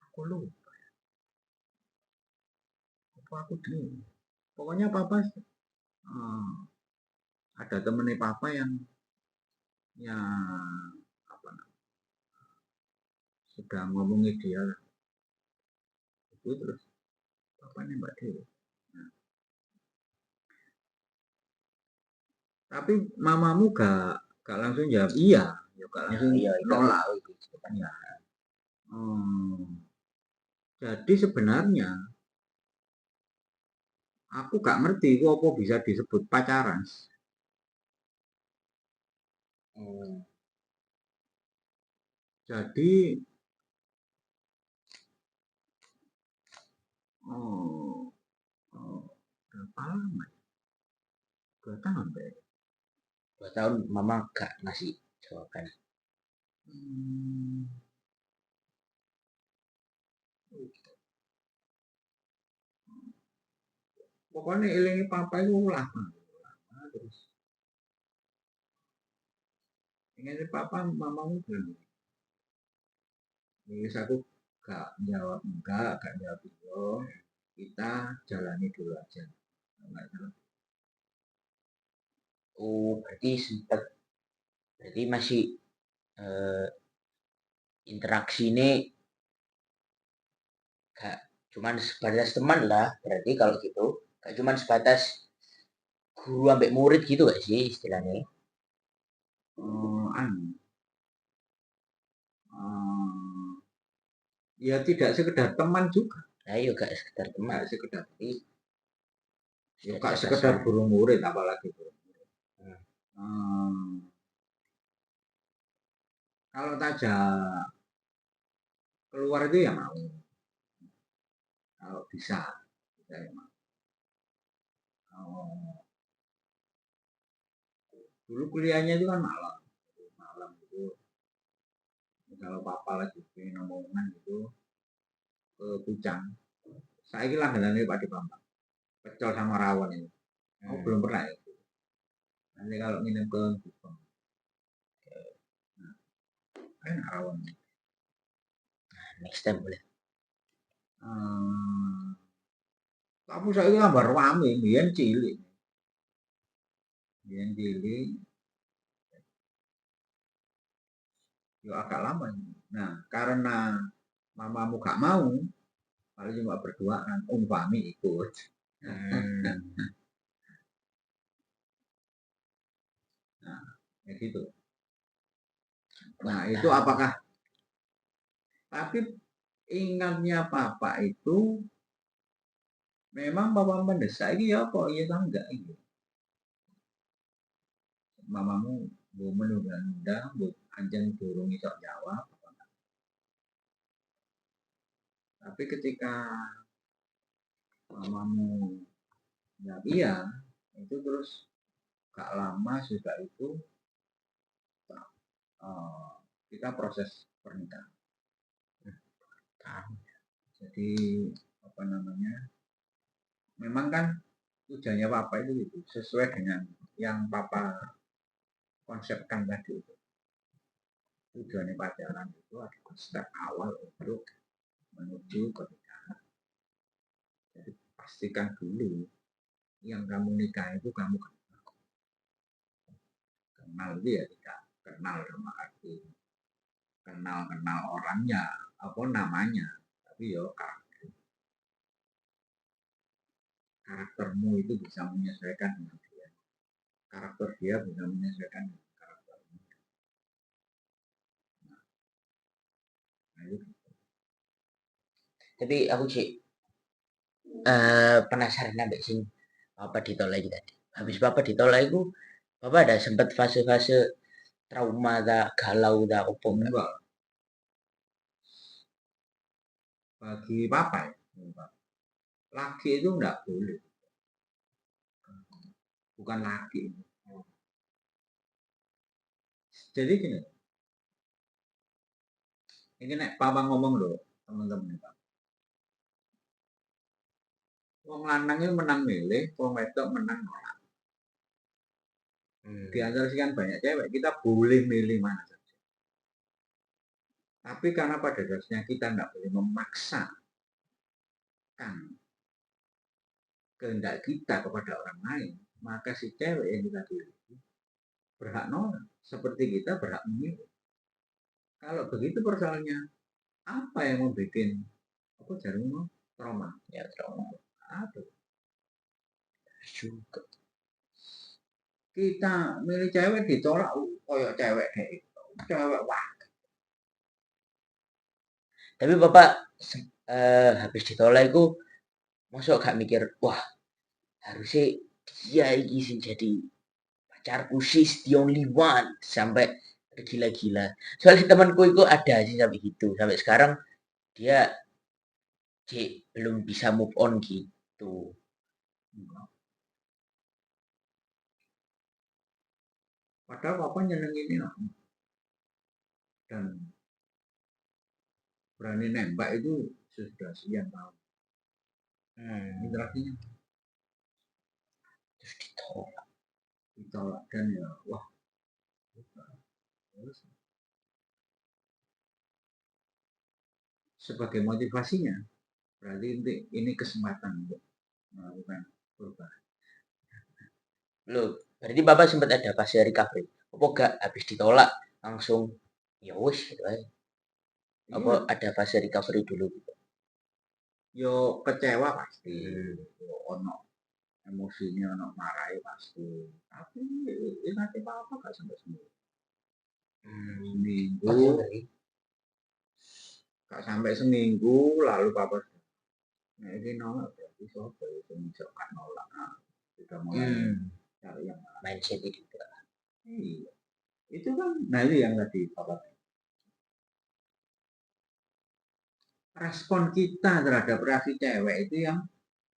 aku lupa apa aku dulu pokoknya papa ada temennya papa yang apa sudah ngomongin dia itu terus papa nembak dia tapi mamamu gak langsung jawab iya ya gak langsung nolak ya. Jadi sebenarnya aku gak ngerti itu apa bisa disebut pacaran. Jadi berapa lama? 2 tahun deh. 2 tahun mama gak ngasih jawaban. Pokoknya ilingi papa itu lama terus. Ingat papa mamamu belum. Jadi aku gak jawab enggak, gak jawab iya. Kita jalani dulu aja. Berarti sempat berarti masih interaksi ini gak cuman sebatas teman lah berarti kalau gitu gak cuman sebatas guru ambek murid gitu gak sih istilahnya? Anu, eee, ya tidak sekedar teman juga, Nah, iya gak sekedar teman, nggak sekedar tapi ya sudah nggak dibatas sekedar sama. guru murid apalagi guru murid. Hmm. Kalau tajak keluar itu ya mau, kalau bisa ya mau. Kalau dulu kuliahnya itu kan malam, malam itu kalau papa lagi pengen omongan gitu ke Pucang. Saiki langganane Pak Bambang, pecel sama rawon itu. Aku belum pernah ya. Nanti kalau nginep ke Gubeng, enak rawon. Next time boleh. Hmm, tapi saya tambah rame, biyen cilik. Biyen cilik, ya agak lama. Nah, karena mamamu gak mau, paling cuma berduaan, umpami ikut. Hmm. Nah, ya gitu. Wah, Nah, itu tahu. apakah, tapi ingatnya papa itu memang papa mendesak ini ya kok iya kan enggak ini. Mamamu bu menunda-nunda, bu anjing durung iso jawab. Tapi ketika mamamu ya iya, itu terus gak lama sudah itu eh, kita proses pernikahan. Tahu. Jadi apa namanya? Memang kan tujuannya papa itu gitu, sesuai dengan yang papa konsepkan tadi itu. Tujuannya pacaran itu adalah step awal untuk menuju pernikahan. Jadi pastikan dulu yang kamu nikah itu kamu kenal dia tidak kenal sama arti kenal orangnya apa namanya, tapi yo karaktermu itu bisa menyesuaikan dengan dia, karakter dia bisa menyesuaikan dengan karaktermu. Nah, itu. Tapi aku sih penasaran ambek sing Bapak ditolak iki tadi. Habis Bapak ditolak itu, Bapak ada sempat fase-fase trauma ta, galau ta, opo enggak? Enggak, bagi papa ya, laki itu enggak boleh, bukan laki. Jadi gini, ini nek papa ngomong loh teman-teman, wong lanang itu menang milih, wong wedok menang nolak. Di antara sekian banyak cewek, kita boleh milih mana saja. Tapi karena pada dasarnya kita tidak boleh memaksakan kehendak kita kepada orang lain, maka si cewek yang kita pilih berhak nolak. Seperti kita berhak memilih. Kalau begitu persoalannya, apa yang membuat apa jarum trauma? Ya trauma Aduh, juga. kita milih cewek ditolak, koyok cewek deh, cewek wah. Tapi Bapak habis ditolak itu masuk gak mikir, wah harusnya dia iki sing jadi pacarku, she's the only one sampai gila-gila. Soalnya temanku itu ada sih sampai gitu. Sampai sekarang dia cik belum bisa move on gitu. Padahal papa nyenengin ini dan berani nembak itu sudah sekian tahun. Interaksinya Terus ditolak. ditolak dan ya wah, sebagai motivasinya berarti ini kesempatan untuk melakukan perubahan. Loh, berarti Bapak sempat ada fase recovery. Apa gak habis ditolak langsung ya wis gitu aja. Apa Iya, ada fase recovery dulu gitu? yo kecewa pasti, Hmm. yo ono emosinya ono marahi pasti. Tapi nanti apa gak sampai seminggu. Seminggu, gak sampai seminggu lalu papa nah ini nolak berarti sopo itu misalkan nolak sudah mulai cari yang mindset itu juga. Iya. Itu kan, nah itu yang tadi papa respon kita terhadap reaksi cewek itu yang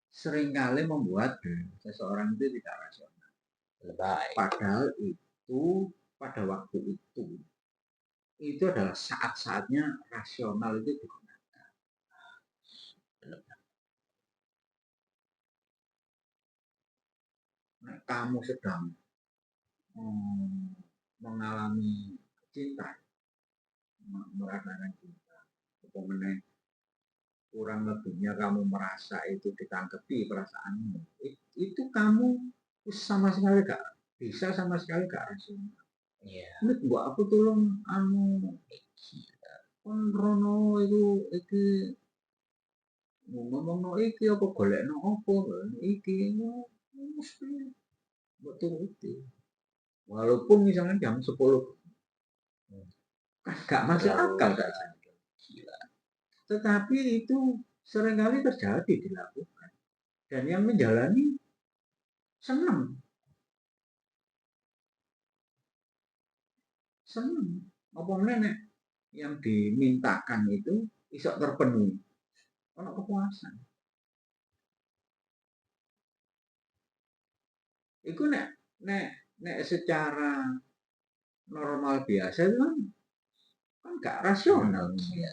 seringkali membuat seseorang itu tidak rasional. Lebay. Padahal itu pada waktu itu adalah saat-saatnya rasional itu digunakan. Nah, kamu sedang mengalami cinta, merasakan cinta, kemudian kurang lebihnya kamu merasa itu ditanggapi perasaanmu, itu kamu sama sekali gak bisa sama sekali gak rasional. Iya. Ini buat aku tolong kon rono itu ngomong no iki apa golek no apa iki mesti betul itu. Walaupun misalnya jam 10 kan gak masuk akal gak gila. Tetapi itu seringkali terjadi dilakukan dan yang menjalani senang apa nenek yang dimintakan itu bisa terpenuhi ono kepuasan. Itu nek secara normal biasa itu kan gak rasional ya.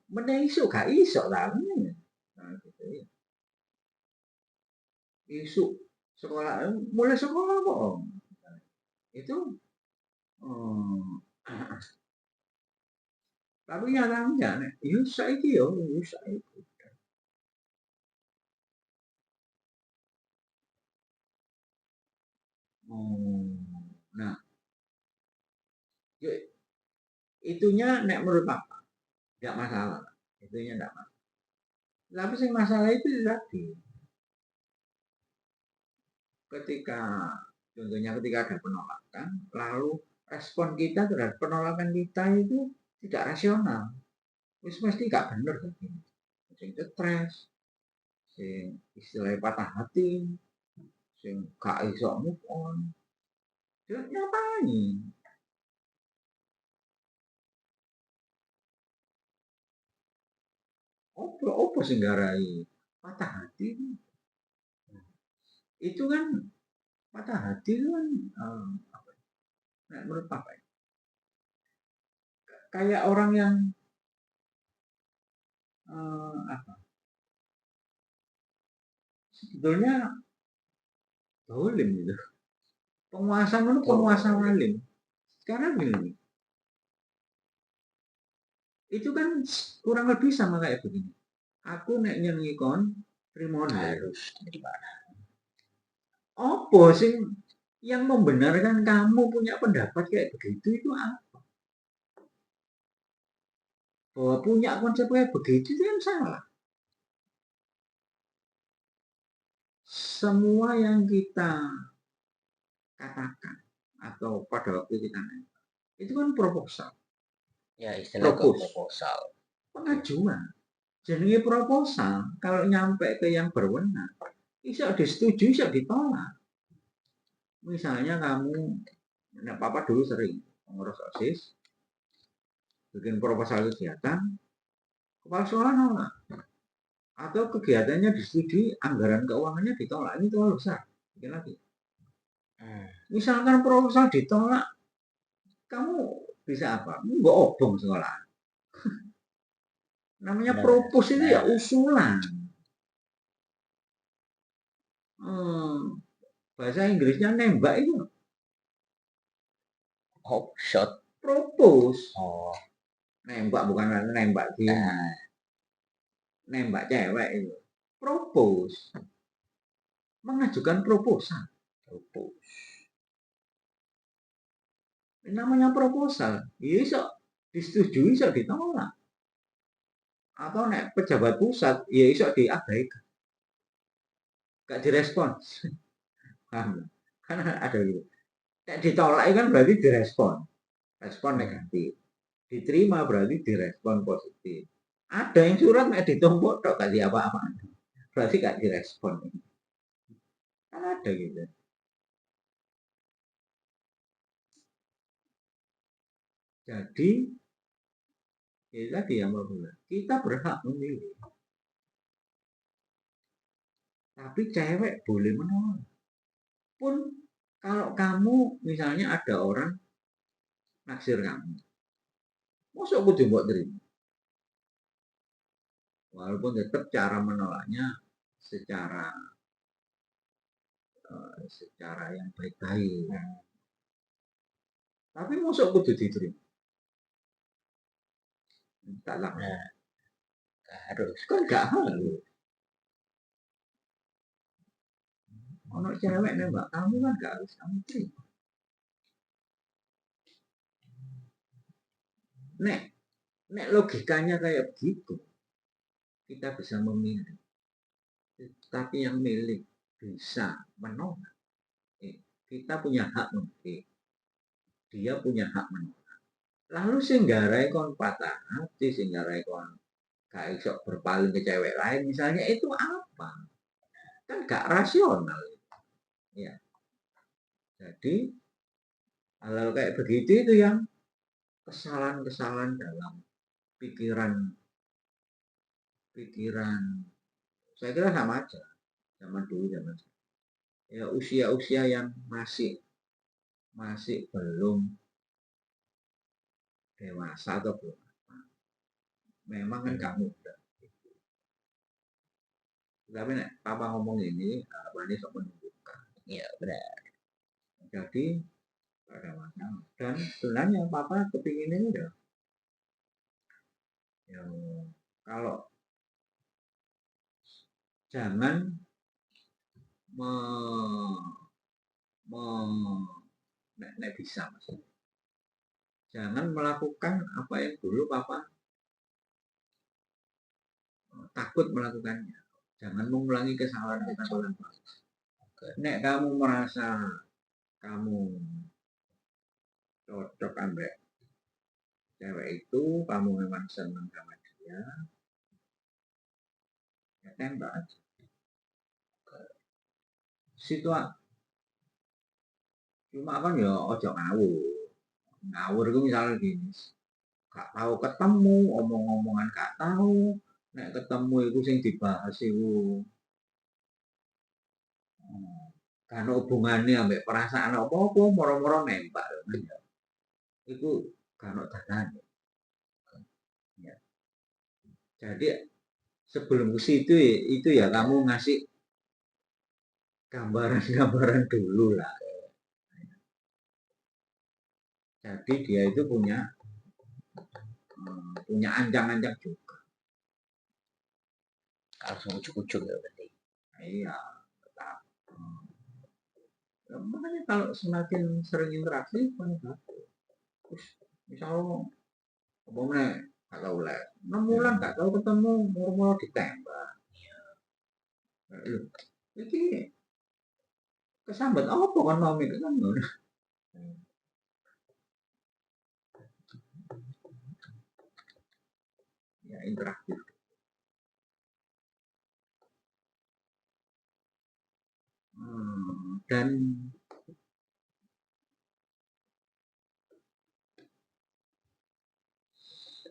Meneh iso gak iso lah. Nah, gitu ya. Isu sekolah mulai sekolah kok. Itu tapi nyatanya nek yo saiki yo saiki. Nah, itunya nek menurut Papa enggak masalah. Itunya enggak masalah. Tapi sing masalah itu tadi. Ketika contohnya ketika ada penolakan, lalu respon kita terhadap penolakan kita itu tidak rasional. Wis mesti gak bener tadi. Sing stres, sing istilahnya patah hati, sing gak iso move on. Dia ngapain? Opo sing garai patah hati? Itu kan patah hati itu kan apa? Nah, menurut Papa kayak orang yang apa? Sebetulnya zalim gitu. Penguasa itu penguasa zalim. Sekarang gini. Itu kan kurang lebih sama kayak begini. Aku nek nyenengi kon primon harus di mana? Apa sih yang membenarkan kamu punya pendapat kayak begitu itu apa? Bahwa punya konsep kayak begitu itu yang salah. Semua yang kita katakan atau pada waktu kita nembak itu kan proposal. Ya istilah proposal. Pengajuan. Jadi proposal kalau nyampe ke yang berwenang bisa disetujui, bisa ditolak. Misalnya kamu, nah Papa dulu sering mengurus OSIS, bikin proposal kegiatan, kepala sekolah nolak. Atau kegiatannya disetujui, anggaran keuangannya ditolak. Ini terlalu besar. Bikin lagi. Misalkan proposal ditolak, kamu bisa apa? Nggak obong sekolah. Namanya propose itu ya usulan. Bahasa Inggrisnya nembak itu. Shot. Propose. Nembak bukan nembak dia. Nembak cewek itu. Propose. Mengajukan proposal. Namanya proposal. Ya bisa disetujui, bisa ditolak. Atau nek pejabat pusat, ya bisa diabaikan. gak direspon. Paham? Kan ada gitu. Nek ditolak kan berarti direspon. Respon negatif. Diterima berarti direspon positif. Ada yang surat nek ditumpuk tok gak apa-apa. Berarti gak direspon. Kan ada gitu. Jadi itu tadi yang mau bilang, kita berhak memilih. Tapi cewek boleh menolak. Pun kalau kamu misalnya ada orang naksir kamu, masa aku coba terima? Walaupun tetap cara menolaknya secara yang baik-baik. Tapi masa aku diterima? Tak lah. Nah, harus. Kan gak harus. Ono cewek nembak kamu kan gak harus kamu terima. Nek logikanya kayak begitu, kita bisa memilih. Tapi yang milih bisa menolak. Kita punya hak memilih. Dia punya hak menolak. Lalu singgarai kon patah hati, singgarai kon gak iso berpaling ke cewek lain misalnya, itu apa? Kan gak rasional. Ya. Jadi hal-hal kayak begitu itu yang kesalahan-kesalahan dalam pikiran saya kira sama aja zaman dulu zaman ya usia-usia yang masih belum dewasa atau belum memang kan gak mudah. Tapi nek papa ngomong ini Bani sok menunjukkan Iya benar. jadi ada masalah dan sebenarnya papa kepingin ini ya kalau jangan nek bisa mas, jangan melakukan apa yang dulu papa takut melakukannya. Jangan mengulangi kesalahan-kesalahan. Nek kamu merasa kamu cocok ambek cewek itu, kamu memang senang sama dia, ya tembak aja. Situasi cuma kan ya ojo ngawur itu misalnya gini, gak tahu ketemu, omong-omongan gak tahu, nek ketemu itu sing dibahas itu kan hubungannya ambek perasaan apa-apa, moro-moro nembak. Itu kan dalan. Ya. Jadi sebelum ke situ itu ya kamu ngasih gambaran-gambaran dulu lah. Jadi dia itu punya anjang-anjang juga. Langsung ujuk-ujuk ya berarti. Iya, tetap. Makanya kalau semakin sering interaksi, paling bagus. Misalnya, ngomongnya gak tahu lah, 6 bulan gak tahu ketemu, mau ditembak. Ini kesambat apa kan mau mikir kan? Ya interaktif. Dan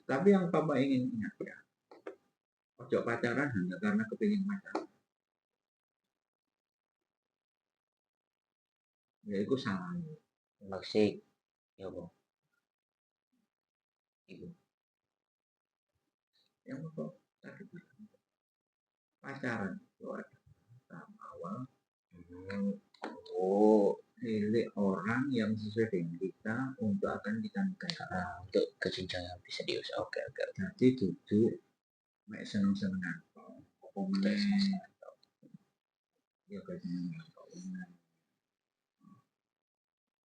tapi yang papa ingin ingat ya, ojo pacaran hanya karena kepingin pacaran. Ya itu salah. Maksud ya bang. Itu yang apa tadi pacaran itu ada tahap awal. Milik orang yang sesuai dengan kita untuk akan kita nikahkan Untuk ke jenjang yang lebih serius. Oke. Jadi duduk mek seneng-senengan apa meneh ya kayak seneng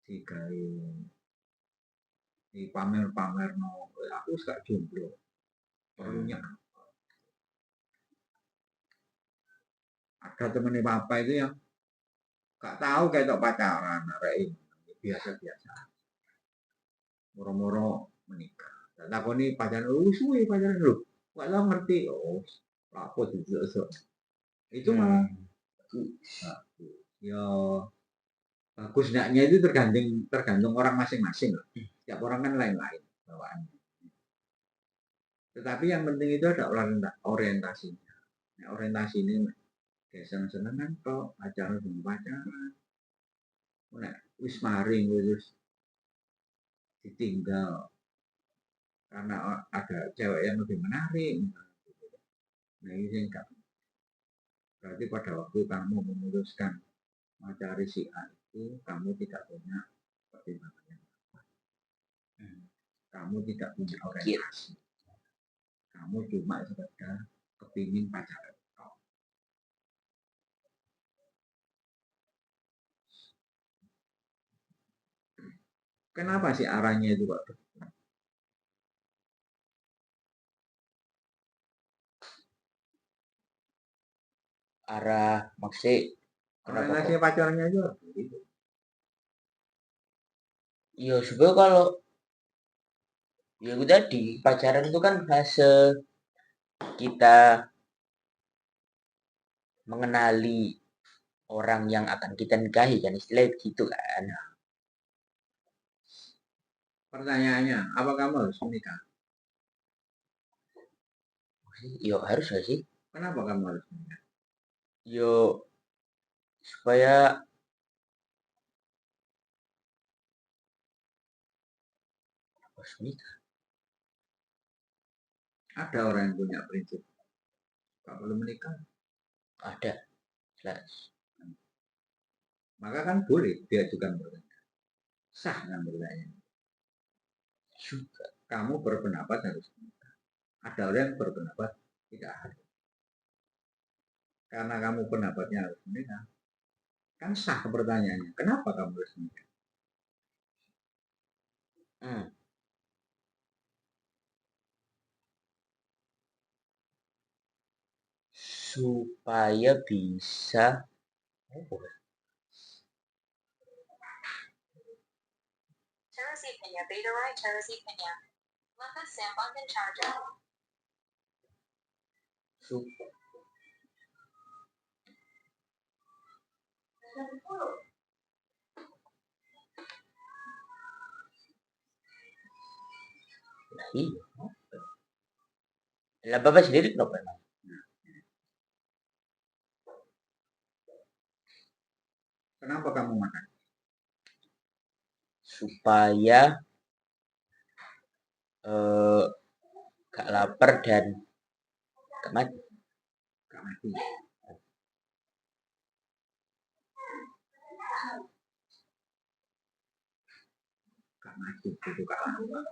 digawe di pamer-pamer no aku gak jomblo perlunya ada temennya papa itu yang gak tahu kayak tok pacaran, arek biasa-biasa, moro-moro menikah. Tak takoni pacaran, suwe pacaran lho. Gak tahu ngerti, oh, apa itu. Itu malah ya bagus enggaknya itu tergantung orang masing-masing loh. Setiap orang kan lain-lain bawaannya. Tetapi yang penting itu ada orientasinya. Nah, orientasi ini kayak seneng-seneng kan kok pacaran sama pacaran. Nah, wis maring wis ditinggal karena ada cewek yang lebih menarik. Nah, ini yang enggak. Berarti pada waktu kamu memutuskan mencari si A itu, kamu tidak punya pertimbangan yang kamu tidak punya orientasi. Kamu cuma sekedar kepingin pacaran. Kenapa sih arahnya itu Pak? Arah maksudnya kenapa Orientasi kok? pacarnya itu gitu. Ya sebenarnya kalau ya itu tadi pacaran itu kan fase kita mengenali orang yang akan kita nikahi kan istilahnya gitu kan. Pertanyaannya, apa kamu harus menikah? Yo harus gak sih? Kenapa kamu harus menikah? Yo supaya harus menikah. Ada orang yang punya prinsip, kalau belum menikah, Ada jelas. maka kan boleh diajukan pertanyaan. Sah kan pertanyaan. Juga. Kamu berpendapat harus menikah. Ada orang yang berpendapat tidak harus. Karena kamu pendapatnya harus menikah, kan sah pertanyaannya. Kenapa kamu harus menikah? Supaya bisa iya. Lah Bapak sendiri kenapa emang? Kenapa kamu makan? Supaya gak lapar dan gak mati. Gak mati. Gak mati itu gak lapar.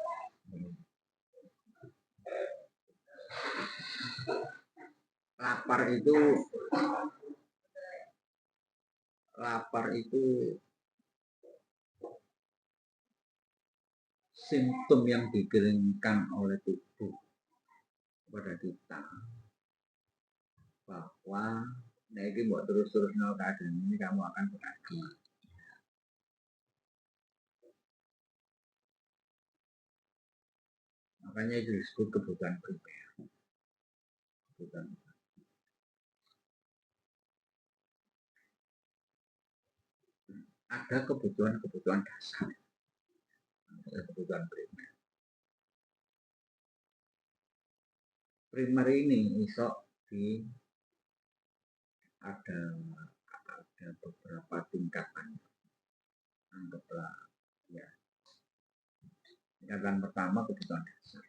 Lapar itu simptom yang dikirimkan oleh tubuh kepada kita bahwa nah ini buat terus-terus keadaan ini kamu akan berhenti. Makanya itu disebut kebutuhan primer. Kebutuhan. Ada kebutuhan dasar. Ada kebutuhan primer. Primer ini iso di ada beberapa tingkatan. Anggaplah ya. Tingkatan pertama kebutuhan dasar.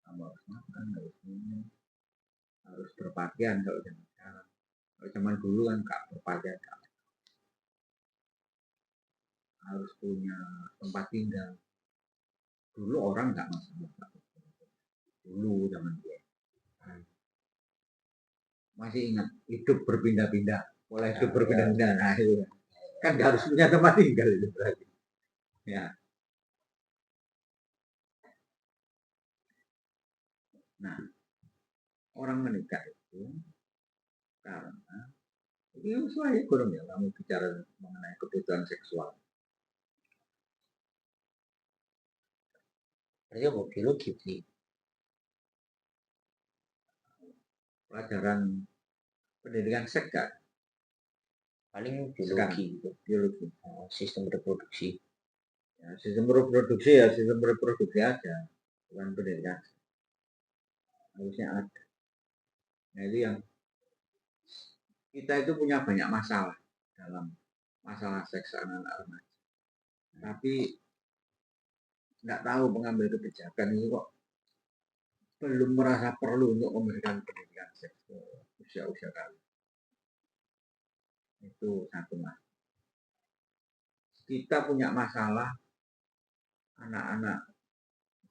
Kamu harus makan, harus minum, harus berpakaian kalau zaman sekarang. Kalau zaman dulu kan gak berpakaian, harus punya tempat tinggal. Dulu orang nggak masalah. Dulu zaman dia. Masih ingat hidup berpindah-pindah, pola hidup berpindah-pindah. Nah, itu kan nggak harus punya tempat tinggal itu berarti. Ya. Nah, orang menikah itu karena Ini sesuai ekonomi ya, kamu bicara mengenai kebutuhan seksual. Berarti apa biologi berarti? Pelajaran pendidikan seks kan? Paling Sekarang, biologi gitu. biologi. Sistem reproduksi. Ya, sistem reproduksi ya, sistem reproduksi aja, bukan pendidikan. Harusnya ada. Nah itu yang kita itu punya banyak masalah dalam masalah seks anak-anak remaja. Tapi nggak tahu pengambil kebijakan itu kok belum merasa perlu untuk memberikan pendidikan seks ke usia-usia kali. Itu satu mas. Kita punya masalah anak-anak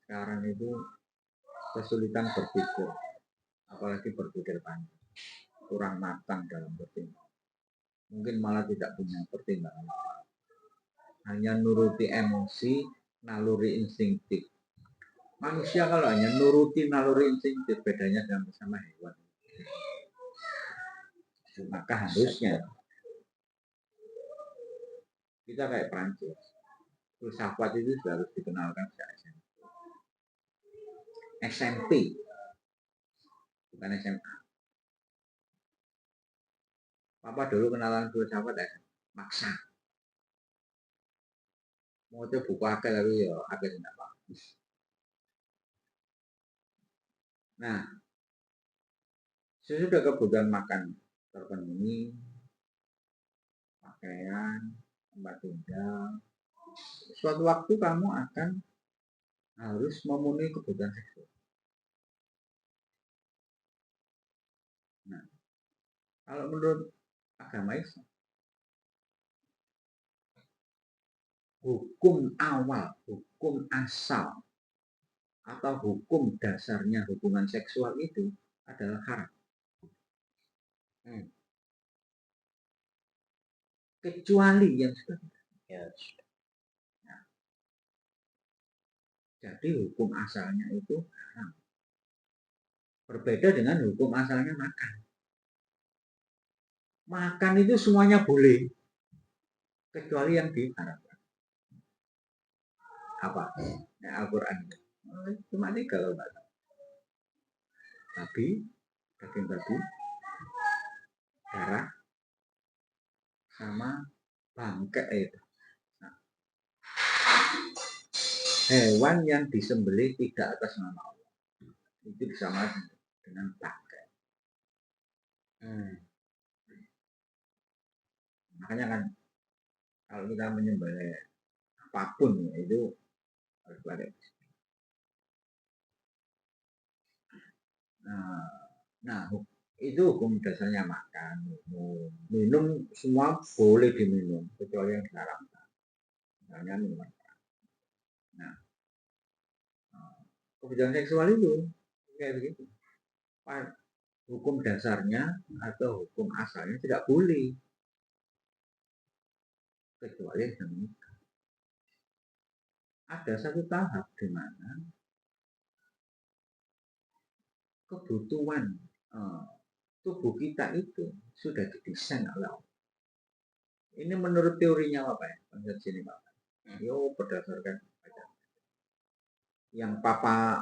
sekarang itu kesulitan berpikir, apalagi berpikir panjang, kurang matang dalam bertindak. Mungkin malah tidak punya pertimbangan. Hanya nuruti emosi, naluri instinktif. Manusia kalau hanya nuruti naluri instinktif, bedanya dengan sama hewan. Maka harusnya kita kayak Prancis. Filsafat itu sudah harus dikenalkan sejak SMP. SMP, bukan SMA. Papa dulu kenalan filsafat ya, maksa. Mau itu buku akal tapi ya akal tidak bagus. Nah, sesudah kebutuhan makan terpenuhi, pakaian, tempat tinggal, suatu waktu kamu akan harus memenuhi kebutuhan seksual. Nah, kalau menurut agama Islam, hukum awal, hukum asal, atau hukum dasarnya hubungan seksual itu adalah haram. Kecuali yang sudah Ya, nah, jadi hukum asalnya itu haram. Berbeda dengan hukum asalnya makan. Makan itu semuanya boleh, kecuali yang diharamkan. Apa? Nah, Al-Quran. Cuma 3 loh, Pak. Babi, daging babi, darah, sama bangkai itu. Nah, hewan yang disembelih tidak atas nama Allah itu disamakan dengan bangkai. Makanya kan kalau kita menyembelih apapun ya, itu harus pakai. Nah, itu hukum dasarnya makan, minum semua boleh diminum kecuali yang diharamkan. Misalnya minuman. Nah, kebutuhan seksual itu kayak begitu. Hukum dasarnya atau hukum asalnya tidak boleh kecuali yang menikah. Ada satu tahap di mana kebutuhan tubuh kita itu sudah didesain oleh Allah. Ini menurut teorinya apa ya? Konsep sini Pak. Yo berdasarkan yang Papa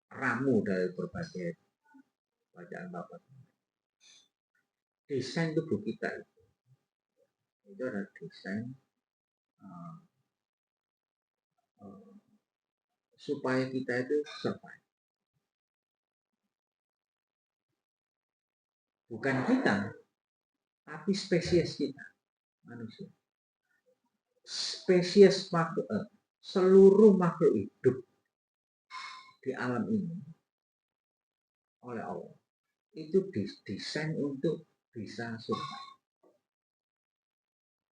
ramu dari berbagai bacaan Papa. Desain tubuh kita itu adalah desain supaya kita itu survive. Bukan kita, tapi spesies kita, manusia. Spesies makhluk, seluruh makhluk hidup di alam ini oleh Allah itu didesain untuk bisa survive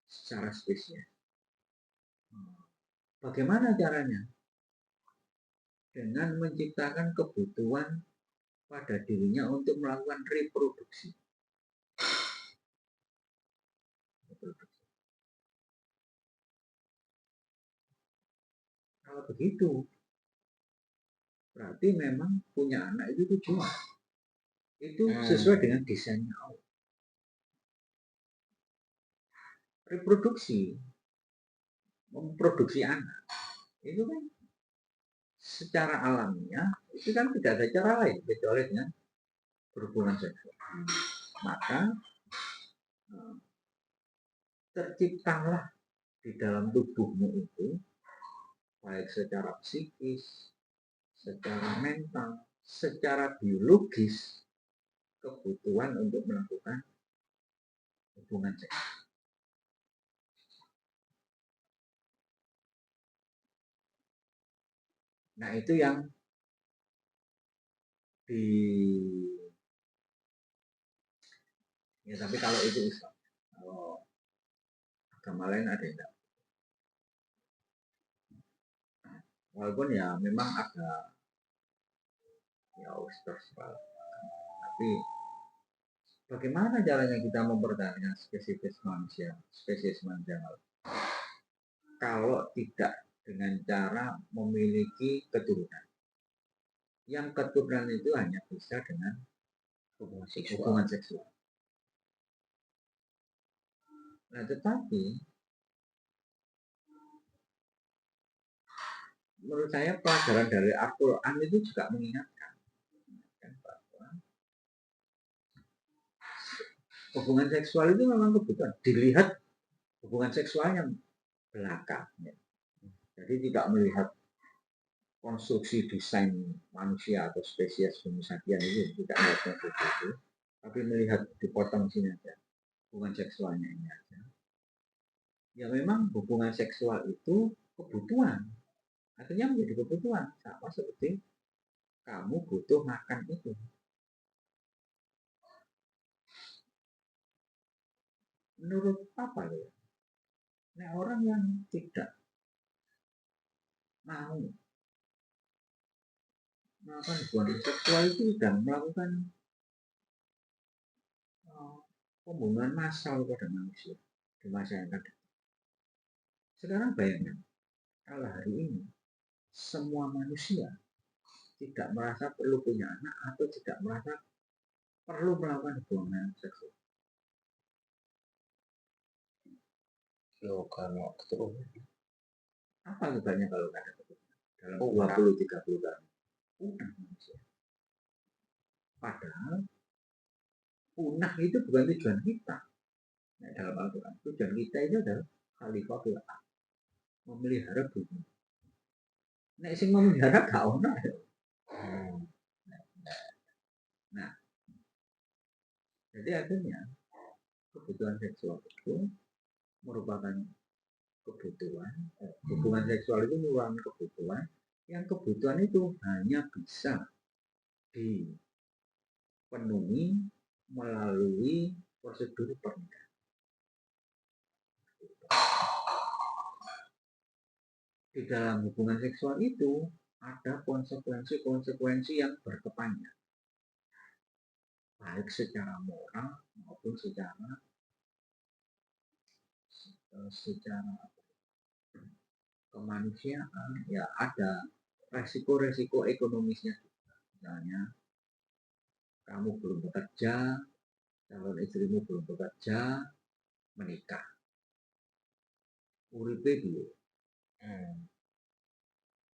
secara spesies. Bagaimana caranya? Dengan menciptakan kebutuhan pada dirinya untuk melakukan reproduksi. Kalau begitu, berarti memang punya anak itu tujuan. Itu sesuai dengan desainnya Allah. reproduksi, memproduksi anak, itu kan secara alamiah itu kan tidak ada cara lain kecuali dengan berhubungan seksual. Maka terciptalah di dalam tubuhmu itu, baik secara psikis, secara mental, secara biologis, kebutuhan untuk melakukan hubungan seks. Nah, itu yang ya, tapi kalau itu Islam, kalau agama lain ada enggak? Walaupun ya memang ada ya terserah, tapi bagaimana caranya kita mempertahankan spesies manusia kalau tidak dengan cara memiliki keturunan? Yang keturunan itu hanya bisa dengan hubungan seksual. Nah, tetapi menurut saya pelajaran dari Al-Quran itu juga mengingatkan bahwa hubungan seksual itu memang kebutuhan. Dilihat hubungan seksual yang belaka. Jadi tidak melihat konstruksi desain manusia atau spesies Homo sapiens itu, tidak melihat itu, tapi melihat dipotong sini aja hubungan seksualnya ini aja. Ya memang hubungan seksual itu kebutuhan, artinya menjadi kebutuhan, sama seperti kamu butuh makan itu. Menurut apa ya? Nah, orang yang tidak mau melakukan hubungan seksual itu sudah melakukan pembunuhan massal pada manusia di masa yang akan datang. Sekarang bayangkan, kalau hari ini semua manusia tidak merasa perlu punya anak atau tidak merasa perlu melakukan hubungan seksual. Kalau keturunan. Apa akibatnya kalau nggak ada keturunan? Dalam 20-30 tahun. Punah manusia. Padahal punah itu bukan tujuan kita. Nah, dalam Al-Quran, tujuan kita itu adalah khalifah fil ardh, memelihara bumi. Nek sing memelihara gak ono. Nah, jadi akhirnya kebutuhan seksual itu merupakan kebutuhan, hubungan seksual itu merupakan kebutuhan, yang kebutuhan itu hanya bisa dipenuhi melalui prosedur pernikahan. Di dalam hubungan seksual itu ada konsekuensi-konsekuensi yang berkepanjangan, baik secara moral maupun secara kemanusiaan. Ya, ada resiko-resiko ekonomisnya. Misalnya kamu belum bekerja, calon istrimu belum bekerja, menikah, uripe piye?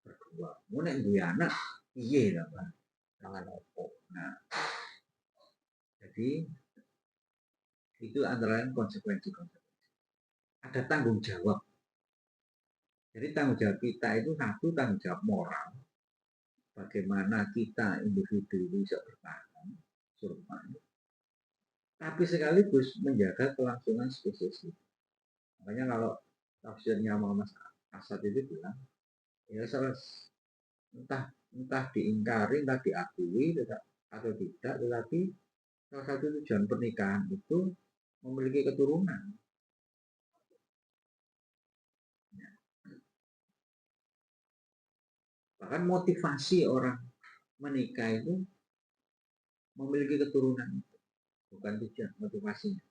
Berdua, mau nek duwe anak piye lah, Pak? Jangan opo. Nah, jadi itu antara lain konsekuensi-konsekuensi. Ada tanggung jawab. Jadi tanggung jawab kita itu satu, tanggung jawab moral. Bagaimana kita individu bisa bertahan, survive, tapi sekaligus menjaga kelangsungan spesies itu. Makanya kalau tafsirnya Muhammad Asad itu bilang, ya entah diingkari, entah diakui atau tidak, tetapi salah satu tujuan pernikahan itu memiliki keturunan. Bahkan motivasi orang menikah itu memiliki keturunan, bukan tujuan, motivasinya.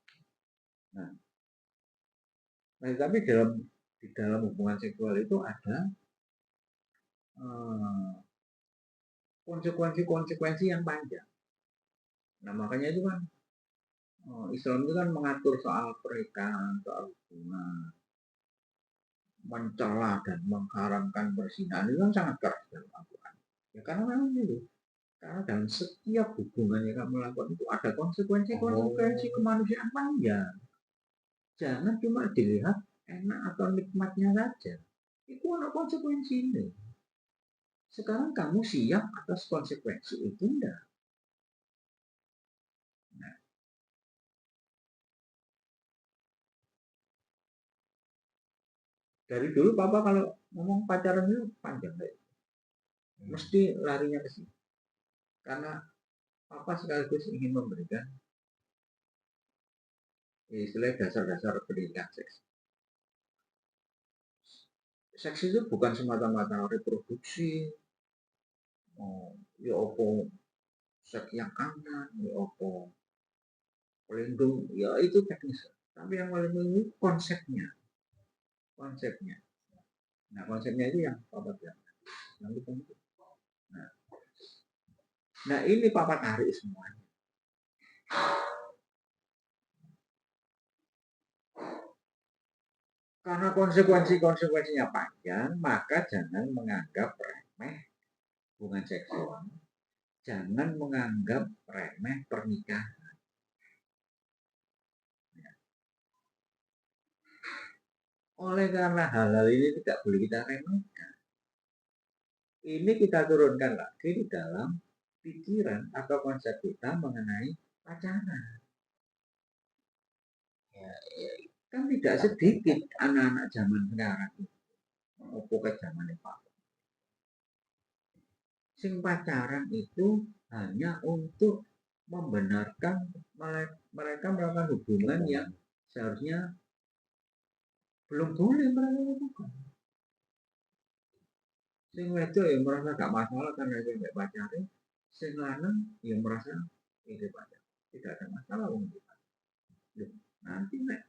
Nah, tapi di dalam hubungan seksual itu ada konsekuensi-konsekuensi yang panjang. Nah, makanya itu kan Islam itu kan mengatur soal pernikahan, soal hubungan, mencela dan mengharamkan perzinahan itu kan sangat keras dalam Al-Quran. Ya karena memang itu. Karena dalam setiap hubungan yang kamu lakukan itu ada konsekuensi kemanusiaan panjang. Jangan cuma dilihat enak atau nikmatnya saja. Itu ada konsekuensi ini. Sekarang kamu siap atas konsekuensi itu enggak? Nah, dari dulu papa kalau ngomong pacaran itu panjang deh. Mesti larinya ke sini. Karena papa sekaligus ingin memberikan istilah dasar-dasar pendidikan seks. Seks itu bukan semata-mata reproduksi, ya opo seks yang aman, ya opo pelindung, ya itu teknis. Tapi yang paling penting konsepnya. Nah konsepnya itu yang papa bilang. Nah ini papa tarik semuanya. Karena konsekuensinya panjang, maka jangan menganggap remeh hubungan seksual. Jangan menganggap remeh pernikahan. Oleh karena hal-hal ini tidak boleh kita remehkan. Ini kita turunkan lagi di dalam pikiran atau konsep kita mengenai pacaran. Ya, kan tidak sedikit anak-anak zaman sekarang pokoknya zaman Pak. Sing pacaran itu hanya untuk membenarkan mereka melakukan hubungan yang seharusnya belum boleh mereka lakukan. Sing wedok ya merasa gak masalah karena dia nggak pacaran. Sing lanang ya merasa ini pacaran tidak ada masalah untuk nanti nek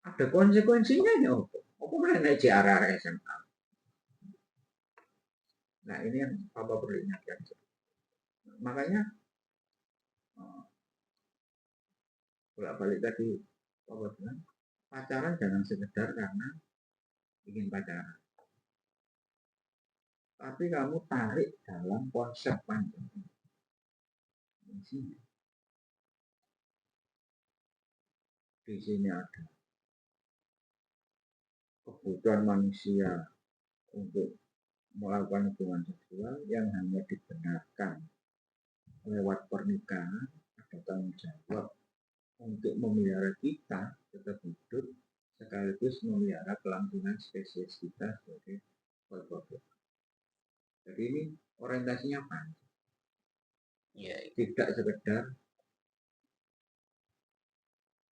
ada konsekuensinya ya apa mana naik JRR SMA. Nah ini yang papa perlu ingatkan. Makanya bolak-balik tadi papa bilang pacaran jangan sekedar karena ingin pacaran. Tapi kamu tarik dalam konsep panjang. Di sini ada kebutuhan manusia untuk melakukan hubungan seksual yang hanya dibenarkan lewat pernikahan, ada tanggung jawab untuk memelihara kita tetap hidup sekaligus memelihara kelangsungan spesies kita sebagai makhluk. Jadi ini orientasinya panjang. Ya, tidak sekedar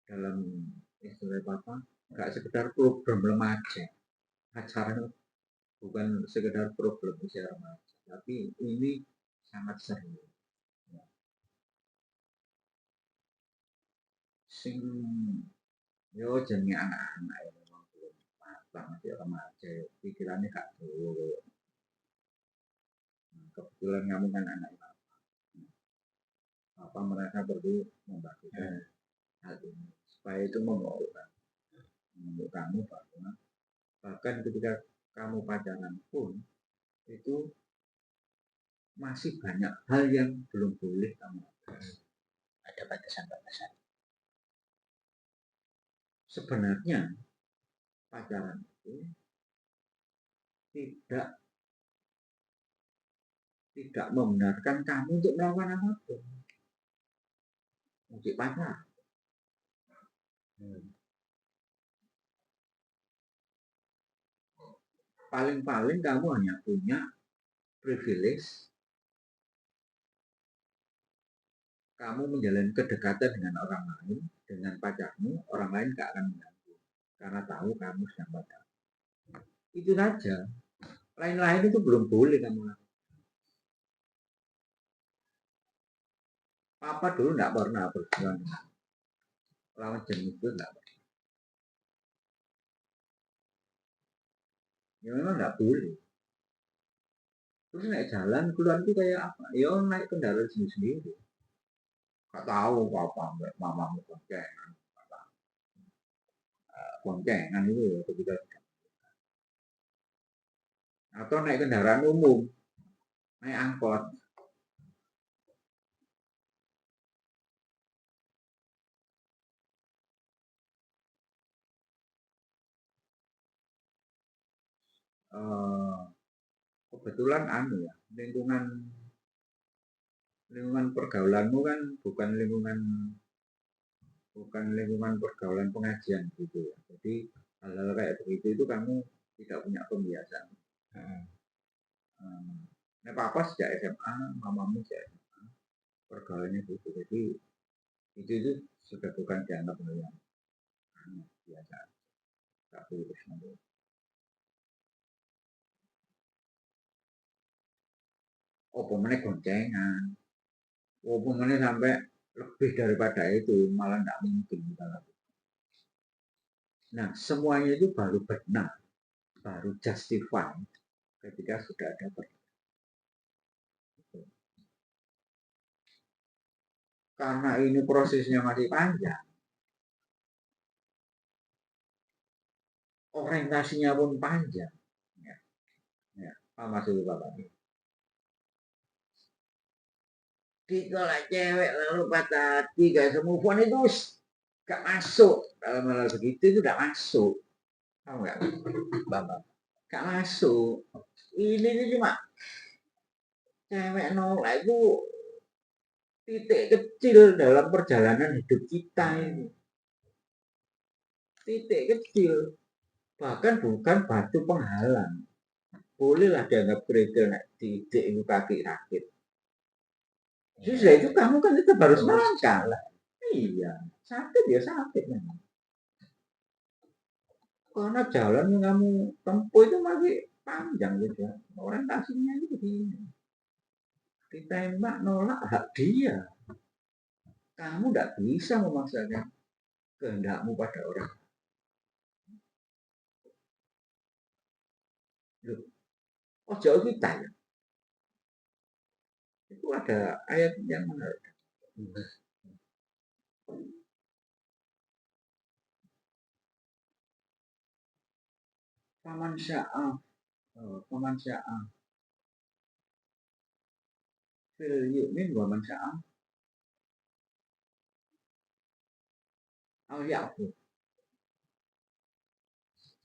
dalam istilah papa, nggak sekedar program remaja. Acara bukan sekedar problem usia remaja, tapi ini sangat serius. Sing yo jenenge anak-anak ya memang belum matang masih remaja, pikirannya gak dulu. Kebetulan kamu kan anak apa mereka perlu membagikan hal ini supaya itu membawakan untuk kamu bahkan ketika kamu pacaran pun itu masih banyak hal yang belum boleh kamu ada batasan-batasan. Sebenarnya pacaran itu tidak membenarkan kamu untuk melakukan apapun. Untuk pacaran. Paling-paling kamu hanya punya privilege kamu menjalin kedekatan dengan orang lain, dengan pacarmu, orang lain gak akan mengganggu karena tahu kamu sedang pacaran. Itu saja. Lain-lain itu belum boleh kamu lakukan. Papa dulu gak pernah berjuang lawan jenis itu gak pernah. Ya memang gak boleh. Terus naik jalan keluar itu kayak apa? Ya naik kendaraan sendiri. Gak tahu apa mamamu boncengan. Boncengan itu ya ketika atau naik kendaraan umum, naik angkot. Kebetulan anu ya, lingkungan pergaulanmu kan bukan lingkungan pergaulan pengajian gitu ya. Jadi hal-hal kayak begitu itu kamu tidak punya pembiasaan. Nah, papa sejak SMA, mamamu sejak SMA, pergaulannya gitu. Jadi itu sudah bukan dianggap hal yang biasa. Tapi terus nanti. Oh, pemenang goncengan. Oh, pemenang sampai lebih daripada itu, malah tidak mungkin kita lakukan. Nah, semuanya itu baru benar, baru justify ketika sudah ada pergaulan. Karena ini prosesnya masih panjang, orientasinya pun panjang. Ya, apa maksud Bapak? Ditolak cewek lalu patah hati, gak bisa move on itu gak masuk. Dalam hal begitu itu gak masuk. Tahu gak, Bapak? Gak masuk. Ini cuma cewek nolak itu titik kecil dalam perjalanan hidup kita ini. Titik kecil. Bahkan bukan batu penghalang. Bolehlah dianggap kerikil titik itu kaki rakit. Sudah itu kamu kan tetap harus melangkah lah. Iya, sakit ya sakit memang. Karena jalan yang kamu tempuh itu masih panjang gitu ya. Orientasinya itu begini. Ditembak nolak hak dia. Kamu tidak bisa memaksakan kehendakmu pada orang. Loh, oh jauh kita ya. Itu ada ayat yang menarik. Paman sya'a fil yu'min wa man sya'a al ya'fu.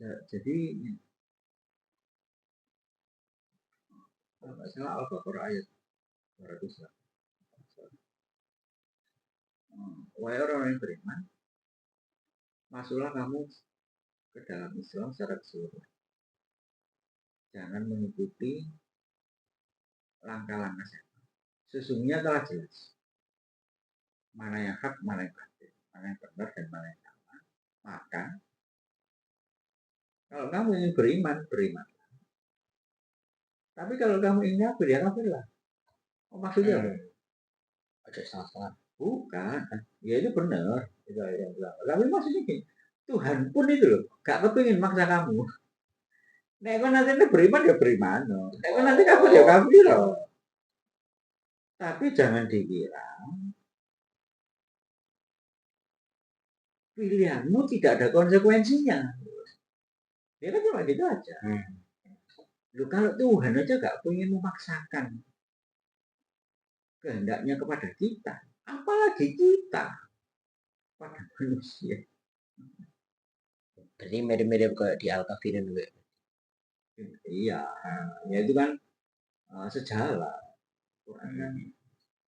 Jadi kalau salah Al-Baqarah ayat 200. Wahai orang yang beriman, masuklah kamu ke dalam Islam secara keseluruhan. Jangan mengikuti langkah-langkah setan. Sesungguhnya telah jelas mana yang hak, mana yang batil, mana yang benar dan mana yang salah. Maka kalau kamu ingin beriman, beriman. Tapi kalau kamu ingin kafir, ya kafirlah. Oh, maksudnya apa? Ada salah. Bukan. Ya itu benar. Tapi maksudnya gini, Tuhan pun itu loh, gak kepingin maksa kamu. Nek kau nanti beriman ya beriman. Nek kau nanti kafir ya kafir. Tapi jangan dikira pilihanmu tidak ada konsekuensinya. Ya kan cuma gitu aja. Loh, kalau Tuhan aja gak pengen memaksakan kehendaknya kepada kita, apalagi kita pada manusia. Berarti mirip-mirip ke di Al-Kafirin juga. Iya, ya itu kan sejalan.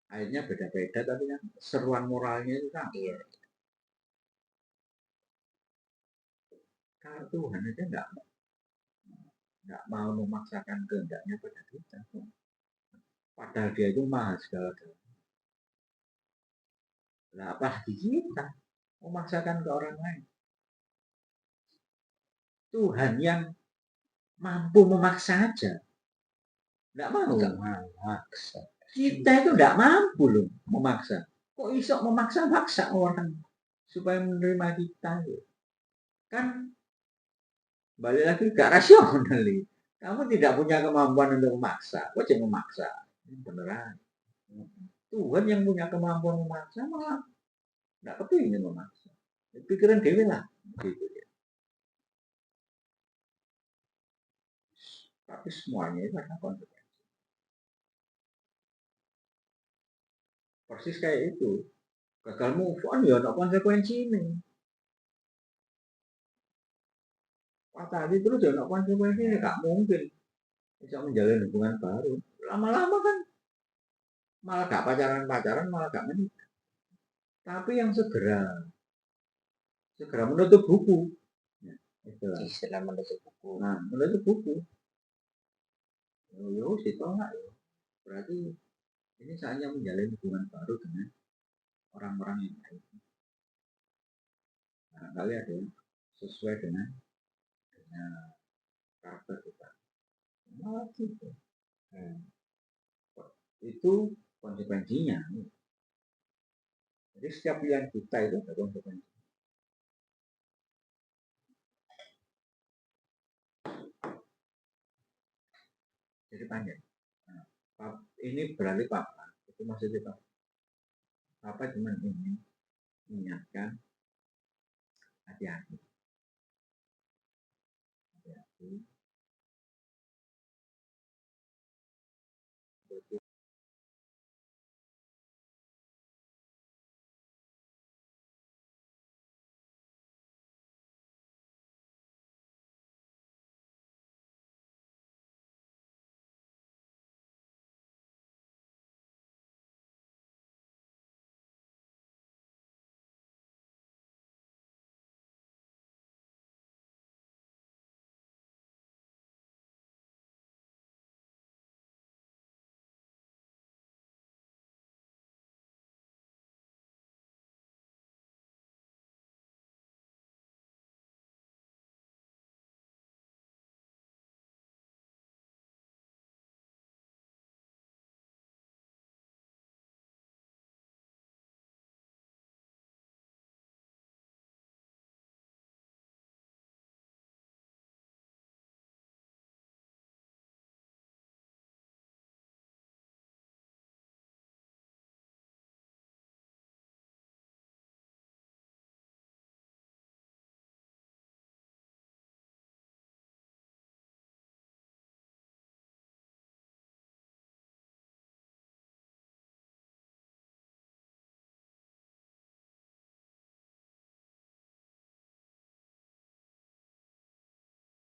Akhirnya beda-beda tapi kan seruan moralnya itu kan. Iya. Kalau Tuhan aja nggak mau memaksakan kehendaknya pada kita, padahal dia itu maha segala-galanya. Nah, apalagi kita memaksakan ke orang lain. Tuhan yang mampu memaksa aja, nggak mau. Memaksa. Kita itu nggak mampu loh memaksa. Kok iso memaksa orang supaya menerima kita? Kan balik lagi gak rasional. Kamu tidak punya kemampuan untuk memaksa. Kok cuma memaksa? Beneran. Tuhan yang punya kemampuan memaksa malah nggak kepingin memaksa. Pikiran dewi lah, gitu ya. Tapi semuanya itu ada konsekuensi. Persis kayak itu. Gagal move on ya ada konsekuensi ini. Patah hati terus ya ada konsekuensi ini. Gak mungkin bisa menjalin hubungan baru. Lama-lama kan malah gak pacaran-pacaran, malah gak menikah. Tapi yang segera menutup buku. Ya, istilah menutup buku. Nah, menutup buku. Yo, itu enggak ya. Berarti ini saatnya menjalin hubungan baru dengan orang-orang yang lain. Barangkali ada yang sesuai dengan karakter kita. Nah, gitu. Itu konsekuensinya. Jadi setiap pilihan kita itu ada konsekuensi. Jadi panjang. Nah, ini berarti papa. Itu maksudnya papa. Papa cuma ingin mengingatkan hati-hati. Hati-hati.